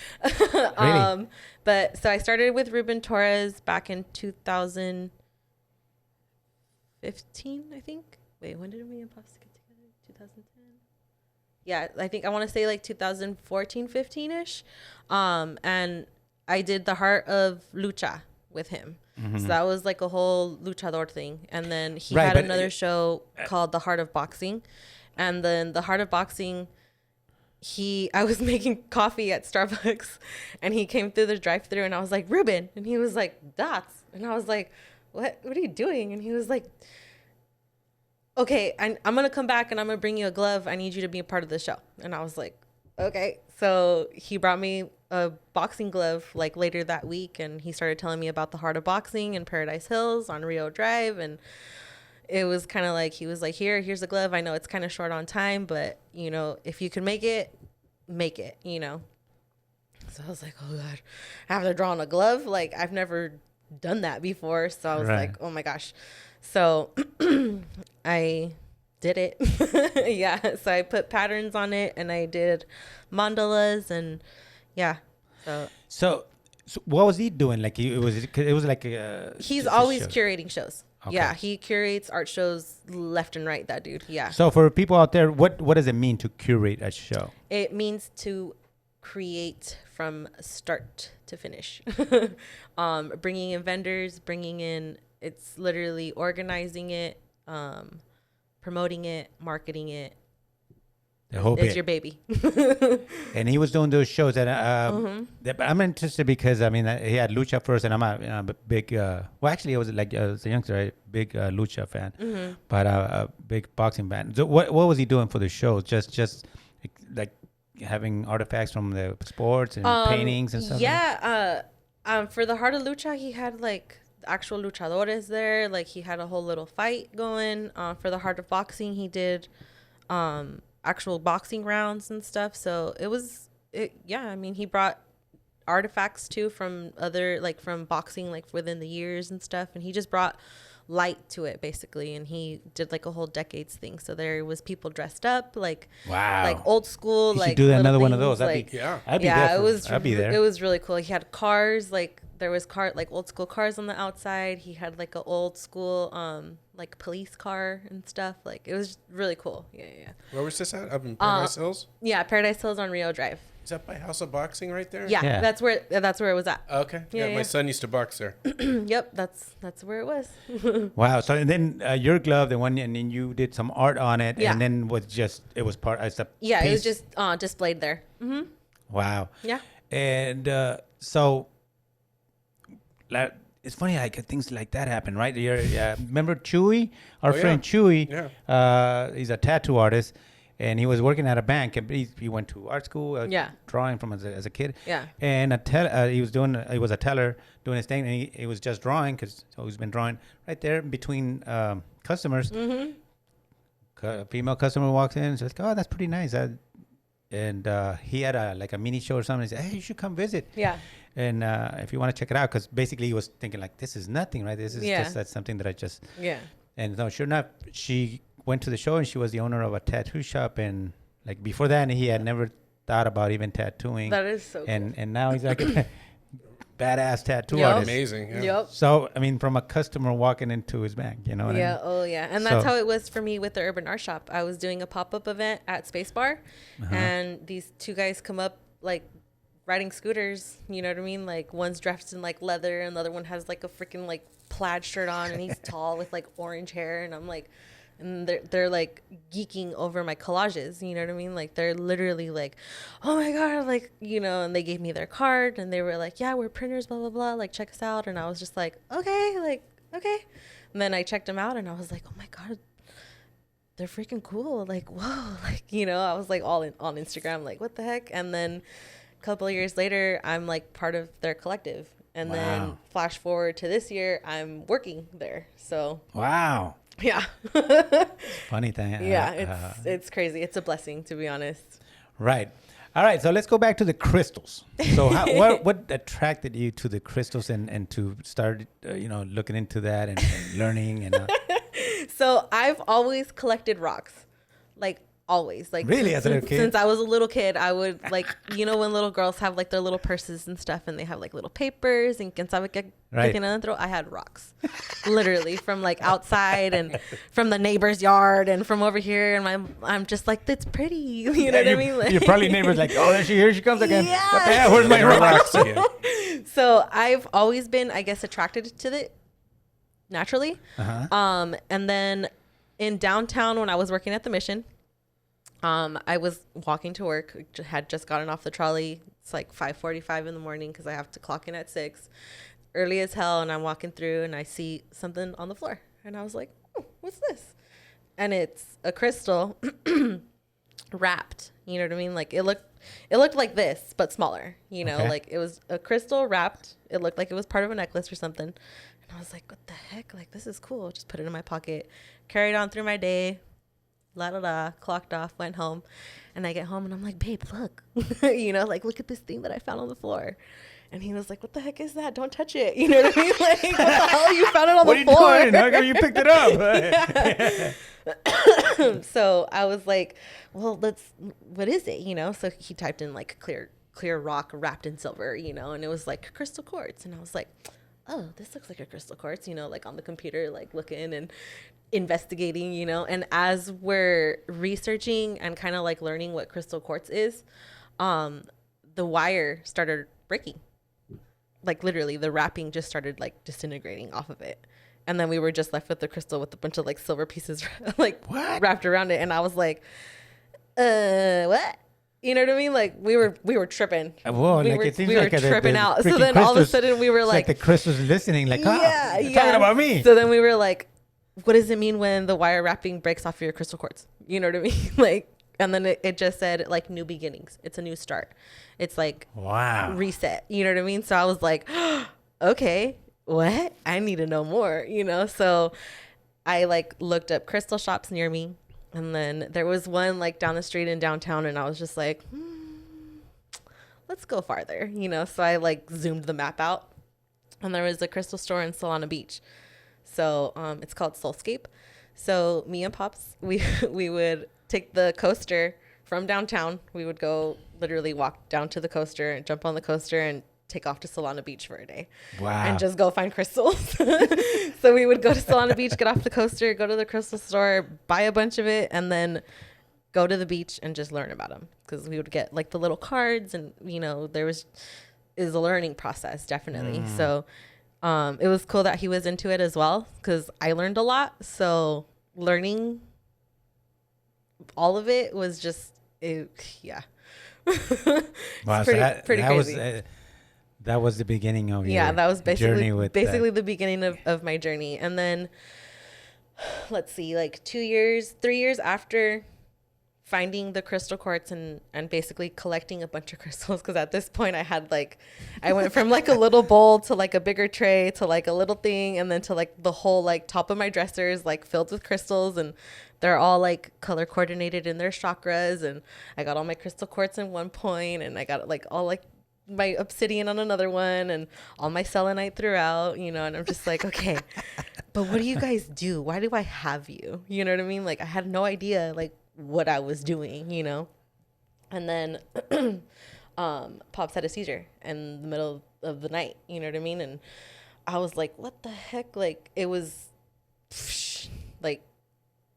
A: Really?
C: But so I started with Ruben Torres back in 2015, I think. Wait, when did we and Pops get together? 2010. Yeah, I think I want to say like 2014, 15-ish. And I did the Heart of Lucha with him. So that was like a whole luchador thing. And then he had another show called The Heart of Boxing. And then The Heart of Boxing, I was making coffee at Starbucks, and he came through the drive-thru, and I was like, Ruben. And he was like, Dots. And I was like, what are you doing? And he was like, okay, I'm going to come back and I'm going to bring you a glove. I need you to be a part of the show. And I was like, okay. So he brought me a boxing glove like later that week, and he started telling me about the Heart of Boxing in Paradise Hills on Rio Drive. And it was kind of like, he was like, here's a glove. I know it's kind of short on time, but you know, if you can make it, you know. So I was like, oh God, I have to draw on a glove. Like, I've never done that before. So I was like, oh my gosh. So I did it. Yeah. So I put patterns on it, and I did mandalas, and yeah.
A: So what was he doing? Like, it was like
C: he's always curating shows. Okay. Yeah, he curates art shows left and right, that dude. Yeah.
A: So for people out there, what does it mean to curate a show?
C: It means to create from start to finish. Bringing in vendors, it's literally organizing it, promoting it, marketing it.
A: The whole
C: it's your baby.
A: And he was doing those shows that I'm interested because I mean he had lucha first, and I'm a big well, actually I was like as a youngster, a big lucha fan, but a big boxing fan. So what was he doing for the shows? Just like having artifacts from the sports and paintings and stuff.
C: Yeah. For the Heart of Lucha, he had like actual luchadores there. Like, he had a whole little fight going. For the Heart of Boxing, he did actual boxing rounds and stuff. So I mean, he brought artifacts too from other, like from boxing, like within the years and stuff. And he just brought light to it basically, and he did like a whole decades thing. So there was people dressed up like old school.
A: You
C: like
A: should do another one of those.
C: I'd be there. It was really cool. He had cars, like there was like old school cars on the outside. He had like an old school like police car and stuff. Like, it was really cool. Yeah.
B: Where was this at? Up in Paradise Hills?
C: Yeah, Paradise Hills on Rio Drive.
B: Is that by House of Boxing right there?
C: Yeah. That's where it was at.
B: Okay. Yeah, my son used to box there.
C: Yep, that's where it was.
A: Wow. So and then your glove, the one, and then you did some art on it, and then it was part as a
C: piece. It was just displayed there.
A: Wow.
C: Yeah.
A: And so it's funny how things like that happen, right? Remember Chewy, our friend Chewy? Yeah. He's a tattoo artist. And he was working at a bank, and he went to art school, drawing from as a kid.
C: Yeah.
A: And he was a teller doing his thing, and he was just drawing because he's always been drawing right there between customers. A female customer walks in and says, "Oh, that's pretty nice." And he had a mini show or something. He said, "Hey, you should come visit."
C: Yeah.
A: And if you want to check it out, because basically he was thinking like, "This is nothing, right? This is that's something that I just."
C: Yeah.
A: And no, sure enough, she went to the show, and she was the owner of a tattoo shop, and like before that he had never thought about even tattooing.
C: That is so cool.
A: And now he's like a badass tattoo artist.
B: Amazing. Yeah.
C: Yep.
A: So I mean, from a customer walking into his bank, you know what I mean?
C: Oh yeah. And that's how it was for me with the urban art shop. I was doing a pop-up event at Space Bar, and these two guys come up like riding scooters, you know what I mean? Like, one's dressed in like leather, and the other one has like a freaking like plaid shirt on, and he's tall with like orange hair, and I'm like, and they're like geeking over my collages, you know what I mean? Like, they're literally like, oh my God, like, you know, and they gave me their card, and they were like, yeah, we're printers, blah, blah, blah, like, check us out. And I was just like, okay. And then I checked them out, and I was like, oh my God, they're freaking cool. Like, whoa, like, you know, I was like all on Instagram, like, what the heck? And then a couple of years later, I'm like part of their collective. And then flash forward to this year, I'm working there. So.
A: Wow.
C: Yeah.
A: Funny thing.
C: Yeah, it's crazy. It's a blessing, to be honest.
A: Right. All right. So let's go back to the crystals. So what attracted you to the crystals and to start, looking into that and learning? And
C: So I've always collected rocks, like always. Like,
A: really, as a little kid?
C: Since I was a little kid, I would like, you know, when little girls have like their little purses and stuff, and they have like little papers and quién sabe qué tienen adentro. I had rocks, literally, from like outside and from the neighbor's yard and from over here. And I'm just like, that's pretty. You know what I mean? Like,
A: your probably neighbor's like, oh, here she comes again.
C: Yeah.
A: What the hell? Where's my rocks?
C: So I've always been, I guess, attracted to it naturally. And then in downtown, when I was working at the Mission, I was walking to work, had just gotten off the trolley. It's like 5:45 in the morning because I have to clock in at 6, early as hell. And I'm walking through and I see something on the floor. And I was like, oh, what's this? And it's a crystal. wrapped. You know what I mean? Like it looked like this, but smaller, you know, like it was a crystal wrapped. It looked like it was part of a necklace or something. And I was like, what the heck? Like, this is cool. Just put it in my pocket, carried on through my day, clocked off, went home. And I get home and I'm like, babe, look, you know, like, look at this thing that I found on the floor. And he was like, what the heck is that? Don't touch it. You know what I mean? Like, what the hell? You found it on the floor. What are you doing?
A: How come you picked it
C: up? So I was like, well, what is it? You know? So he typed in like clear rock wrapped in silver, you know, and it was like crystal quartz. And I was like, oh, this looks like a crystal quartz, you know, like on the computer, like looking and investigating, you know. And as we're researching and kind of like learning what crystal quartz is, the wire started breaking. Like literally the wrapping just started like disintegrating off of it. And then we were just left with the crystal with a bunch of like silver pieces like wrapped around it. And I was like, what? You know what I mean? Like we were tripping.
A: Whoa, we were
C: tripping out. So then all of a sudden we were like
A: the crystal's listening, like, talking about me.
C: So then we were like, what does it mean when the wire wrapping breaks off of your crystal quartz? You know what I mean? Like, and then it just said like new beginnings. It's a new start. It's like reset. You know what I mean? So I was like, okay, what? I need to know more, you know? So I like looked up crystal shops near me. And then there was one like down the street in downtown. And I was just like, let's go farther, you know? So I like zoomed the map out. And there was a crystal store in Solana Beach. So it's called Soulscape. So me and Pops, we would take the coaster from downtown. We would go literally walk down to the coaster and jump on the coaster and take off to Solana Beach for a day.
A: Wow.
C: And just go find crystals. So we would go to Solana Beach, get off the coaster, go to the crystal store, buy a bunch of it, and then go to the beach and just learn about them. Because we would get like the little cards and, you know, is a learning process, definitely. So it was cool that he was into it as well because I learned a lot. So learning all of it was just, yeah.
A: Wow,
C: pretty crazy.
A: That was the beginning of your
C: that was
A: journey
C: basically the beginning of my journey. And then let's see, like 3 years after finding the crystal quartz and basically collecting a bunch of crystals, because at this point I went from like a little bowl to like a bigger tray to like a little thing, and then to like the whole like top of my dressers like filled with crystals, and they're all like color coordinated in their chakras, and I got all my crystal quartz in one point, and I got like all like my obsidian on another one, and all my selenite throughout, you know. And I'm just like, okay, but what do you guys do? Why do I have you? You know what I mean? Like I had no idea like what I was doing, you know. And then Pops had a seizure in the middle of the night, you know what I mean? And I was like, what the heck? Like it was like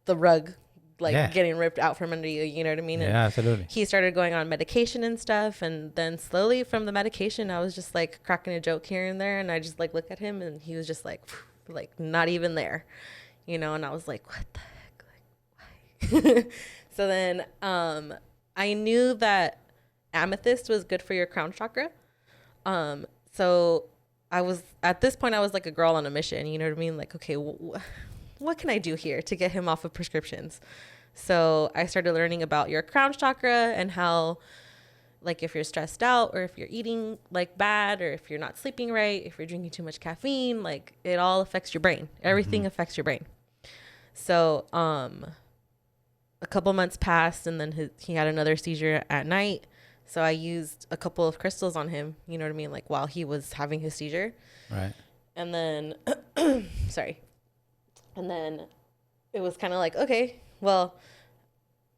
C: the rug getting ripped out from under you, you know what I mean? And
A: absolutely.
C: He started going on medication and stuff, and then slowly from the medication I was just like cracking a joke here and there, and I just like look at him and he was just like not even there, you know. And I was like, what the heck, like why? So then I knew that amethyst was good for your crown chakra. So I was at this point I was like a girl on a mission, you know what I mean? Like, okay, what can I do here to get him off of prescriptions? So I started learning about your crown chakra and how, like, if you're stressed out or if you're eating like bad or if you're not sleeping right, if you're drinking too much caffeine, like it all affects your brain. Everything affects your brain. So a couple months passed, and then he had another seizure at night. So I used a couple of crystals on him, you know what I mean? Like while he was having his seizure.
A: Right.
C: And then, sorry. And then it was kind of like, okay, well,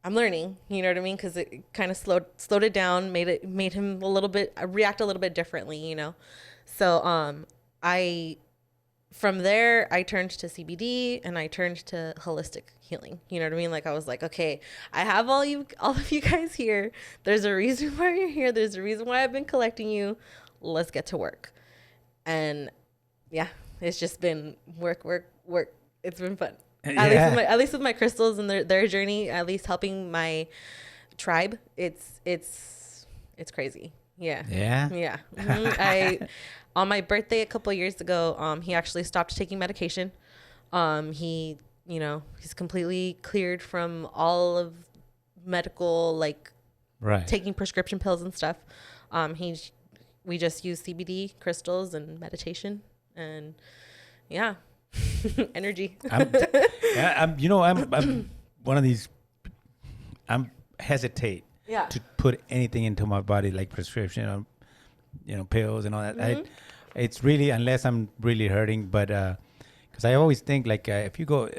C: I'm learning, you know what I mean? Because it kind of slowed it down, made him react a little bit differently, you know? So from there, I turned to CBD and I turned to holistic healing. You know what I mean? Like I was like, okay, I have all of you guys here. There's a reason why you're here. There's a reason why I've been collecting you. Let's get to work. And yeah, it's just been work. It's been fun. At least with my crystals and their journey, at least helping my tribe. It's crazy. Yeah.
A: Yeah.
C: Yeah. Mm-hmm. On my birthday a couple of years ago, he actually stopped taking medication. He's completely cleared from all of medical, like
A: right.
C: taking prescription pills and stuff. We just use CBD crystals and meditation and energy.
A: I'm one of these. I'm hesitate to put anything into my body like prescription, pills and all that.
C: Mm-hmm.
A: It's really, unless I'm really hurting, but because I always think like if you go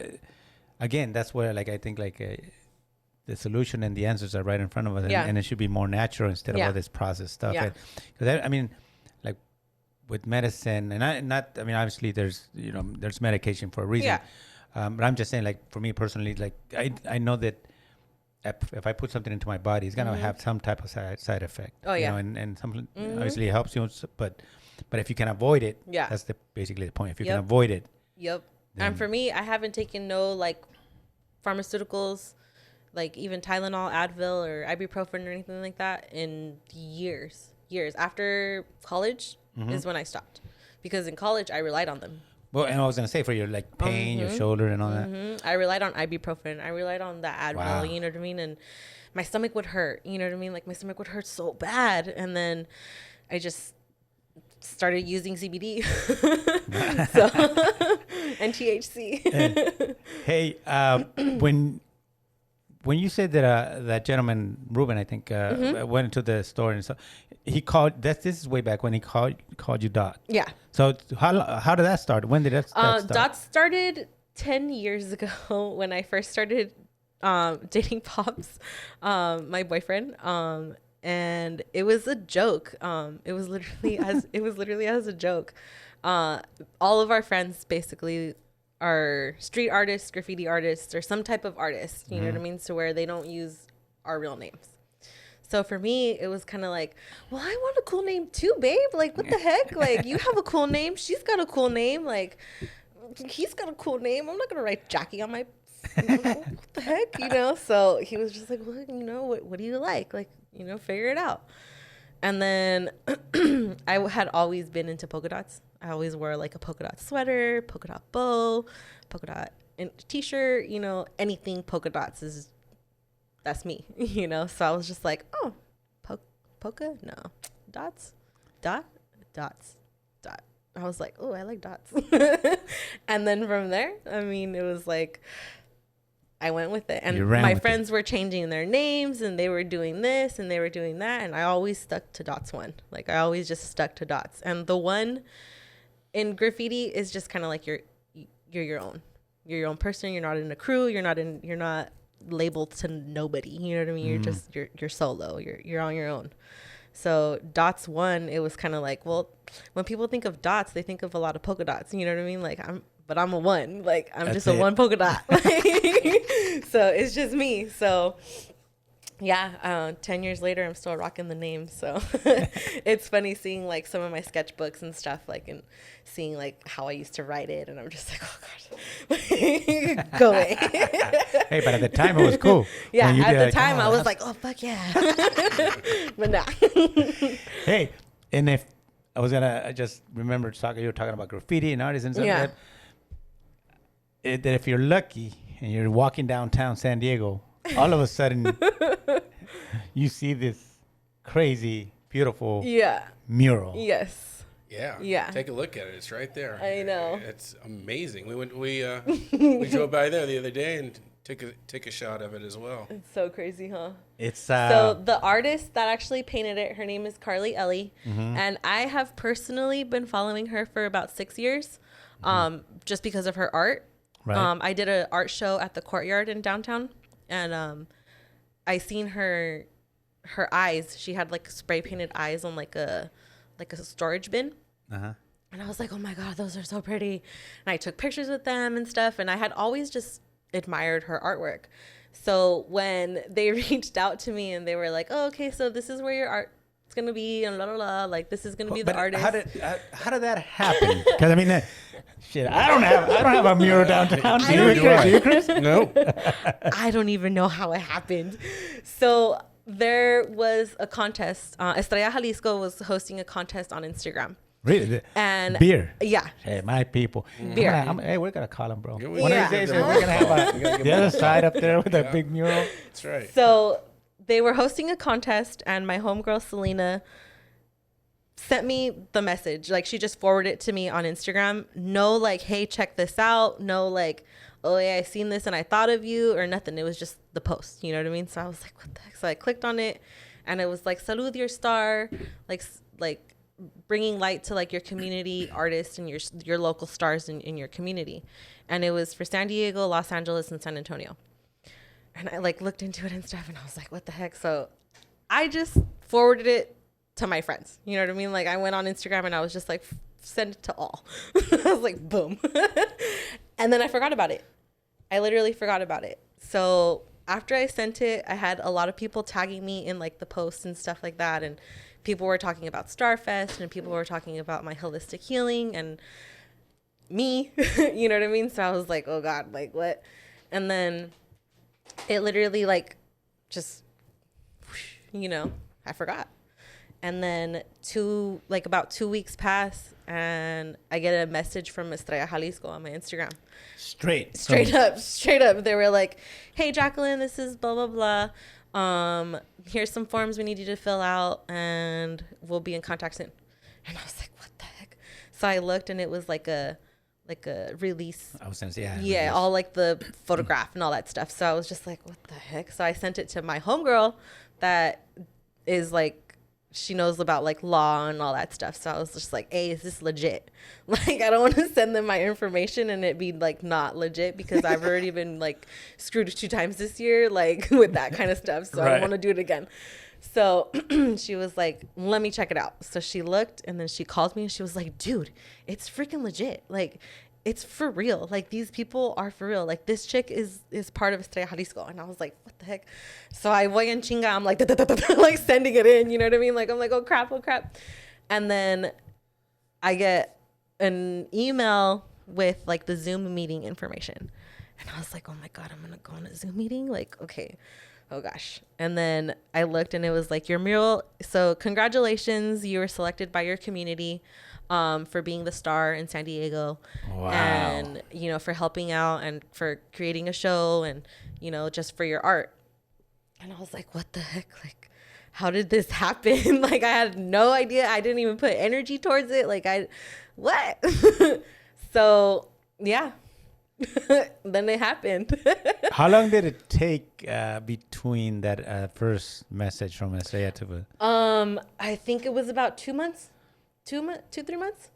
A: again, that's where like I think like the solution and the answers are right in front of us, and it should be more natural instead of all this processed stuff. Because I mean, like with medicine, and obviously there's medication for a reason. But I'm just saying, like for me personally, like I know that if I put something into my body, it's gonna have some type of side effect. Oh yeah, and some obviously it helps you, but if you can avoid it, that's basically the point. If you can avoid it,
C: and for me, I haven't taken no like pharmaceuticals, like even Tylenol, Advil, or ibuprofen or anything like that in years. After college is when I stopped, because in college I relied on them.
A: Well, and I was gonna say for your like pain, your shoulder, and all that.
C: I relied on ibuprofen. I relied on the Advil. Wow. You know what I mean? And my stomach would hurt. You know what I mean? Like my stomach would hurt so bad, and then I just started using CBD, and THC.
A: Hey, when you said that that gentleman Ruben, I think, went into the store and so he called. This is way back when he called you Dot. Yeah. So how did that start? When did that start?
C: Dot started 10 years ago when I first started dating Pops, my boyfriend. And it was a joke. It was literally as a joke. All of our friends basically are street artists, graffiti artists, or some type of artist. You know what I mean? So where they don't use our real names. So for me, it was kind of like, well, I want a cool name too, babe. Like, what the heck? Like, you have a cool name. She's got a cool name. Like, he's got a cool name. I'm not going to write Jackie on my, what the heck? So he was just like, well, what do you like? Like, figure it out. And then I had always been into polka dots. I always wore like a polka dot sweater, polka dot bow, polka dot t-shirt, anything polka dots that's me, So I was just like, oh, polka? No. Dots? Dots. I was like, oh, I like dots. And then from there, it was like, I went with it. And my friends were changing their names, and they were doing this and they were doing that. And I always stuck to Dots.One. Like, I always just stuck to dots. And the one in graffiti is just kind of like you're your own. You're your own person. You're not in a crew. You're not labeled to nobody. You know what I mean? You're just, you're solo. You're on your own. So Dots.One, it was kind of like, well, when people think of dots, they think of a lot of polka dots. You know what I mean? Like, I'm a one. Like, I'm just a one polka dot. So it's just me. So yeah, 10 years later, I'm still rocking the name. So it's funny seeing like some of my sketchbooks and stuff, like, and seeing like how I used to write it. And I'm just like, oh gosh, go away.
A: Hey, but at the time it was cool.
C: Yeah, at the time I was like, oh, fuck yeah. But nah.
A: Hey, and if I just remembered you were talking about graffiti and artists and stuff like that. That if you're lucky and you're walking downtown San Diego, all of a sudden you see this crazy, beautiful mural.
C: Yes.
B: Yeah. Take a look at it. It's right there.
C: I know.
B: It's amazing. We drove by there the other day and took a shot of it as well.
C: It's so crazy, huh?
A: It's
C: so the artist that actually painted it, her name is Carly Ellie, and I have personally been following her for about 6 years, just because of her art. Right. I did an art show at the Courtyard in downtown, and I seen her eyes. She had like spray painted eyes on like a storage bin. And I was like, oh my God, those are so pretty. And I took pictures with them and stuff. And I had always just admired her artwork. So when they reached out to me and they were like, oh, okay, so this is where your art is going to be, and like, this is going to be the artist.
A: How did that happen? Because shit, I don't have a mural downtown. Do you, Chris?
B: No.
C: I don't even know how it happened. So there was a contest. Estrella Jalisco was hosting a contest on Instagram.
A: Really?
C: And
A: beer.
C: Yeah.
A: Hey, my people.
C: Beer.
A: Hey, we're gonna call him, bro.
B: Yeah.
A: One of these days, we're gonna have the other side up there with that big mural.
B: That's right.
C: So they were hosting a contest, and my homegirl Selena sent me the message. Like, she just forwarded it to me on Instagram. No, like, hey, check this out. No, like, oh yeah, I seen this and I thought of you, or nothing. It was just the post. You know what I mean? So I was like, what the heck? So I clicked on it, and it was like, salud your star, like bringing light to like your community artists and your local stars in your community. And it was for San Diego, Los Angeles, and San Antonio. And I like looked into it and stuff, and I was like, what the heck? So I just forwarded it to my friends. You know what I mean? Like, I went on Instagram and I was just like, send it to all. I was like, boom. And then I forgot about it. I literally forgot about it. So after I sent it, I had a lot of people tagging me in like the posts and stuff like that. And people were talking about Starfest, and people were talking about my holistic healing and me, you know what I mean? So I was like, oh God, like what? And then it literally like just, you know, I forgot. And then about 2 weeks pass, and I get a message from Estrella Jalisco on my Instagram. Straight up. They were like, hey, Jacqueline, this is blah, blah, blah. Here's some forms we need you to fill out, and we'll be in contact soon. And I was like, what the heck? So I looked, and it was like a release. I was gonna say, yeah, release. All like the photograph and all that stuff. So I was just like, what the heck? So I sent it to my homegirl that is like, she knows about like law and all that stuff. So I was just like, hey, is this legit? Like, I don't want to send them my information and it be like not legit, because I've already been like screwed 2 times this year, like with that kind of stuff. So right. I don't want to do it again. So she was like, let me check it out. So she looked, and then she called me, and she was like, dude, it's freaking legit. Like, it's for real. Like, these people are for real. Like, this chick is part of Estrella Jalisco. And I was like, what the heck? So I voy en chinga. I'm like, like sending it in. You know what I mean? Like, I'm like, oh crap. And then I get an email with like the Zoom meeting information. And I was like, oh my God, I'm going to go on a Zoom meeting? Like, okay. Oh gosh. And then I looked, and it was like, your mural. So congratulations. You were selected by your community for being the star in San Diego. Wow. And, you know, for helping out and for creating a show and, you know, just for your art. And I was like, what the heck? Like, how did this happen? Like, I had no idea. I didn't even put energy towards it. Like, what? So, yeah. Then it happened.
A: How long did it take between that first message from Estrella to the...
C: I think it was about 2 months. 3 months.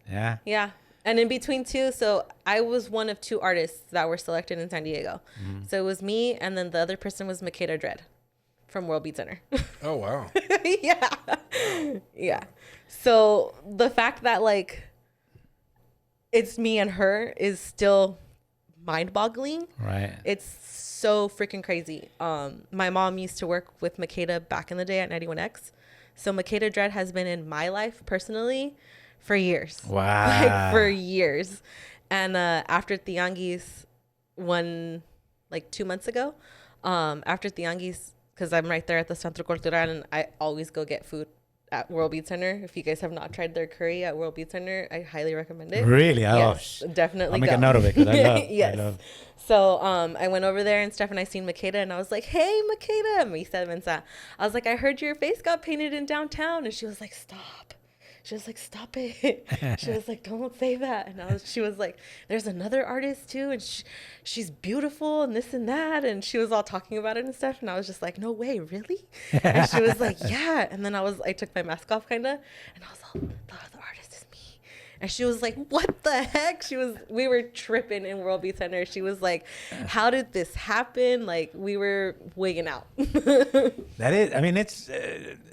C: Yeah. And in between two, so I was one of 2 artists that were selected in San Diego. Mm. So it was me, and then the other person was Makeda Dread from World Beat Center. Oh wow. Yeah. So the fact that like it's me and her is still mind-boggling. Right. It's so freaking crazy. My mom used to work with Makeda back in the day at 91X. So Makeda Dread has been in my life personally for years. Wow. Like for years. And after Tianguis, like 2 months ago, after Tianguis, because I'm right there at the Centro Cultural, and I always go get food at World Beat Center. If you guys have not tried their curry at World Beat Center, I highly recommend it. Really? Yes, definitely. I'll make a note of it, because I love. So I went over there and stuff, and I seen Makeda, and I was like, hey, Makeda. I was like, I heard your face got painted in downtown. And she was like, stop. She was like, stop it. She was like, don't say that. And she was like, there's another artist too, and she's beautiful and this and that. And she was all talking about it and stuff. And I was just like, no way, really? And she was like, yeah. And then I took my mask off kind of, and I was all, the artist is me. And she was like, what the heck? We were tripping in World Beat Center. She was like, how did this happen? Like, we were wigging out. That is, I mean, it's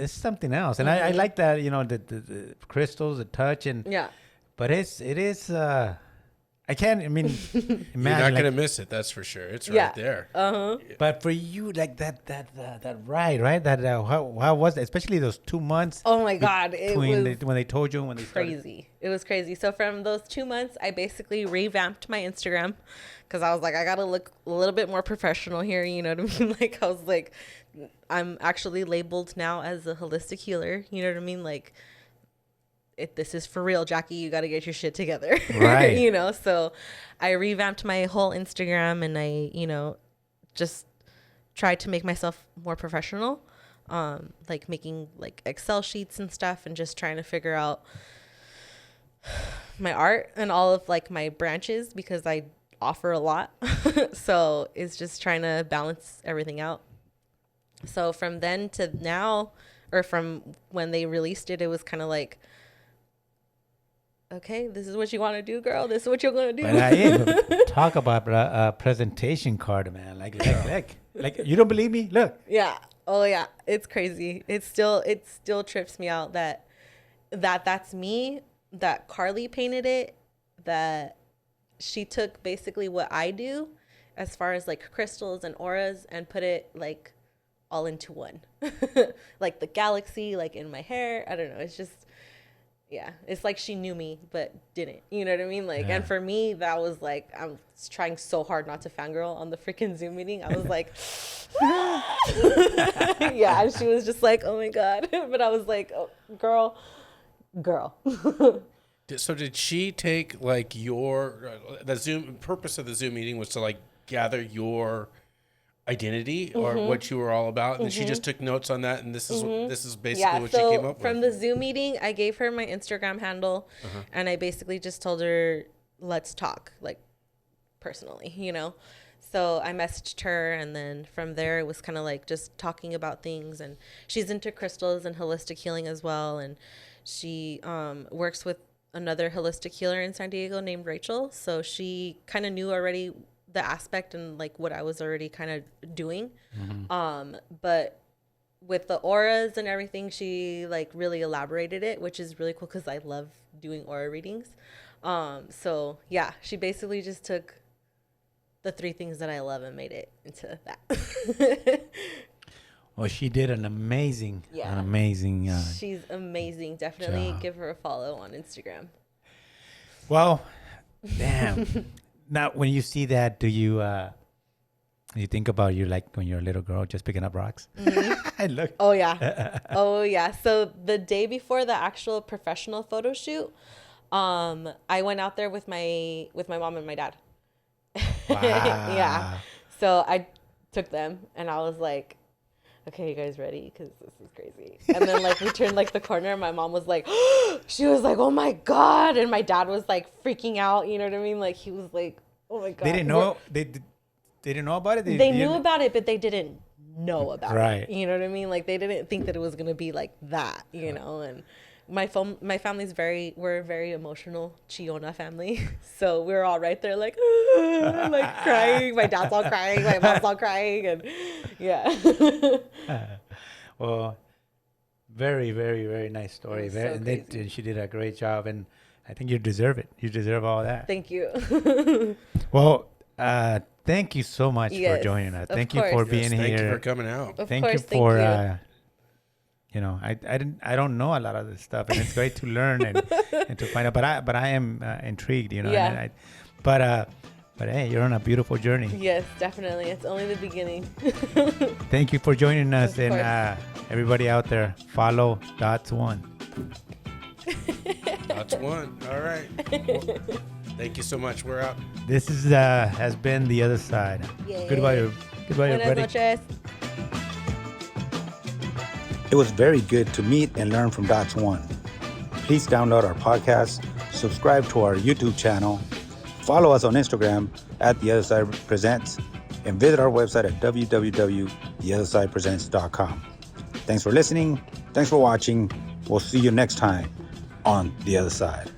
C: something else. And I like that, you know, the crystals, the touch, and yeah. But it is, I can't, I mean, imagine.
B: You're not going to miss it, that's for sure. It's right there. Uh-huh.
A: But for you, like that ride, right? That how was it? Especially those 2 months.
C: Oh my God. It was
A: when they told you and when they
C: crazy. Started. It was crazy. So from those 2 months, I basically revamped my Instagram, because I was like, I got to look a little bit more professional here. You know what I mean? Like, I was like, I'm actually labeled now as a holistic healer. You know what I mean? Like, this is for real, Jackie. You got to get your shit together.
A: Right.
C: You know, so I revamped my whole Instagram, and I, you know, just tried to make myself more professional. Like making like Excel sheets and stuff, and just trying to figure out my art and all of like my branches, because I offer a lot. So it's just trying to balance everything out. So from then to now, or from when they released it, it was kind of like, okay, this is what you want to do, girl. This is what you're going to do.
A: But talk about a presentation card, man. Like you don't believe me? Look.
C: Yeah. Oh yeah. It's crazy. It still trips me out that's me, that Carly painted it, that she took basically what I do as far as like crystals and auras and put it like all into one. Like the galaxy, like in my hair. I don't know. It's just, yeah, it's like she knew me but didn't. You know what I mean? Like, yeah. And for me, that was like, I was trying so hard not to fangirl on the freaking Zoom meeting. I was like, yeah, and she was just like, oh my God. But I was like, oh, girl.
B: So did she take like the Zoom purpose of the Zoom meeting was to like gather your identity or what you were all about, and she just took notes on that, and this is basically what she came up with. From
C: the Zoom meeting, I gave her my Instagram handle, and I basically just told her, let's talk like personally, you know. So I messaged her, and then from there it was kind of like just talking about things, and she's into crystals and holistic healing as well, and she works with another holistic healer in San Diego named Rachel. So she kind of knew already the aspect and like what I was already kind of doing. But with the auras and everything, she like really elaborated it, which is really cool because I love doing aura readings. So yeah, she basically just took the 3 things that I love and made it into that.
A: Well, she did an amazing.
C: She's amazing. Definitely job. Give her a follow on Instagram.
A: Well, damn. Now, when you see that, do you think about you like when you're a little girl just picking up rocks? Look.
C: Oh yeah. So the day before the actual professional photo shoot, I went out there with my mom and my dad.
A: Wow.
C: Yeah. So I took them, and I was like, okay, you guys ready? Because this is crazy. And then like we turned like the corner, and my mom was like, she was like, oh my God. And my dad was like freaking out. You know what I mean? Like he was like, oh my God.
A: They didn't know. They didn't know about it.
C: They knew about it, but they didn't know about
A: right.
C: it. You know what I mean? Like they didn't think that it was gonna be like that. You know. And my family's we're a very emotional Chiona family. So we're all right there like like crying. My dad's all crying, my mom's all crying, and yeah.
A: Well, very, very, very nice story.
C: So
A: and she did a great job, and I think you deserve it. You deserve all that.
C: Thank you.
A: Well, thank you so much for joining us. Thank you for being here.
B: Thank you for coming out.
A: Thank you for you know, I don't know a lot of this stuff, and it's great to learn and to find out. But I am intrigued, you know.
C: Yeah.
A: But hey, you're on a beautiful journey.
C: Yes, definitely. It's only the beginning.
A: Thank you for joining us, and everybody out there, follow Dots.One.
B: Dots.One. All right. Well, thank you so much. We're out.
A: This is has been The Other Side.
C: Yay.
A: Goodbye, everybody.
C: Noches.
D: It was very good to meet and learn from Dots.One. Please download our podcast, subscribe to our YouTube channel, follow us on Instagram at The Other Side Presents, and visit our website at www.theothersidepresents.com. Thanks for listening. Thanks for watching. We'll see you next time on The Other Side.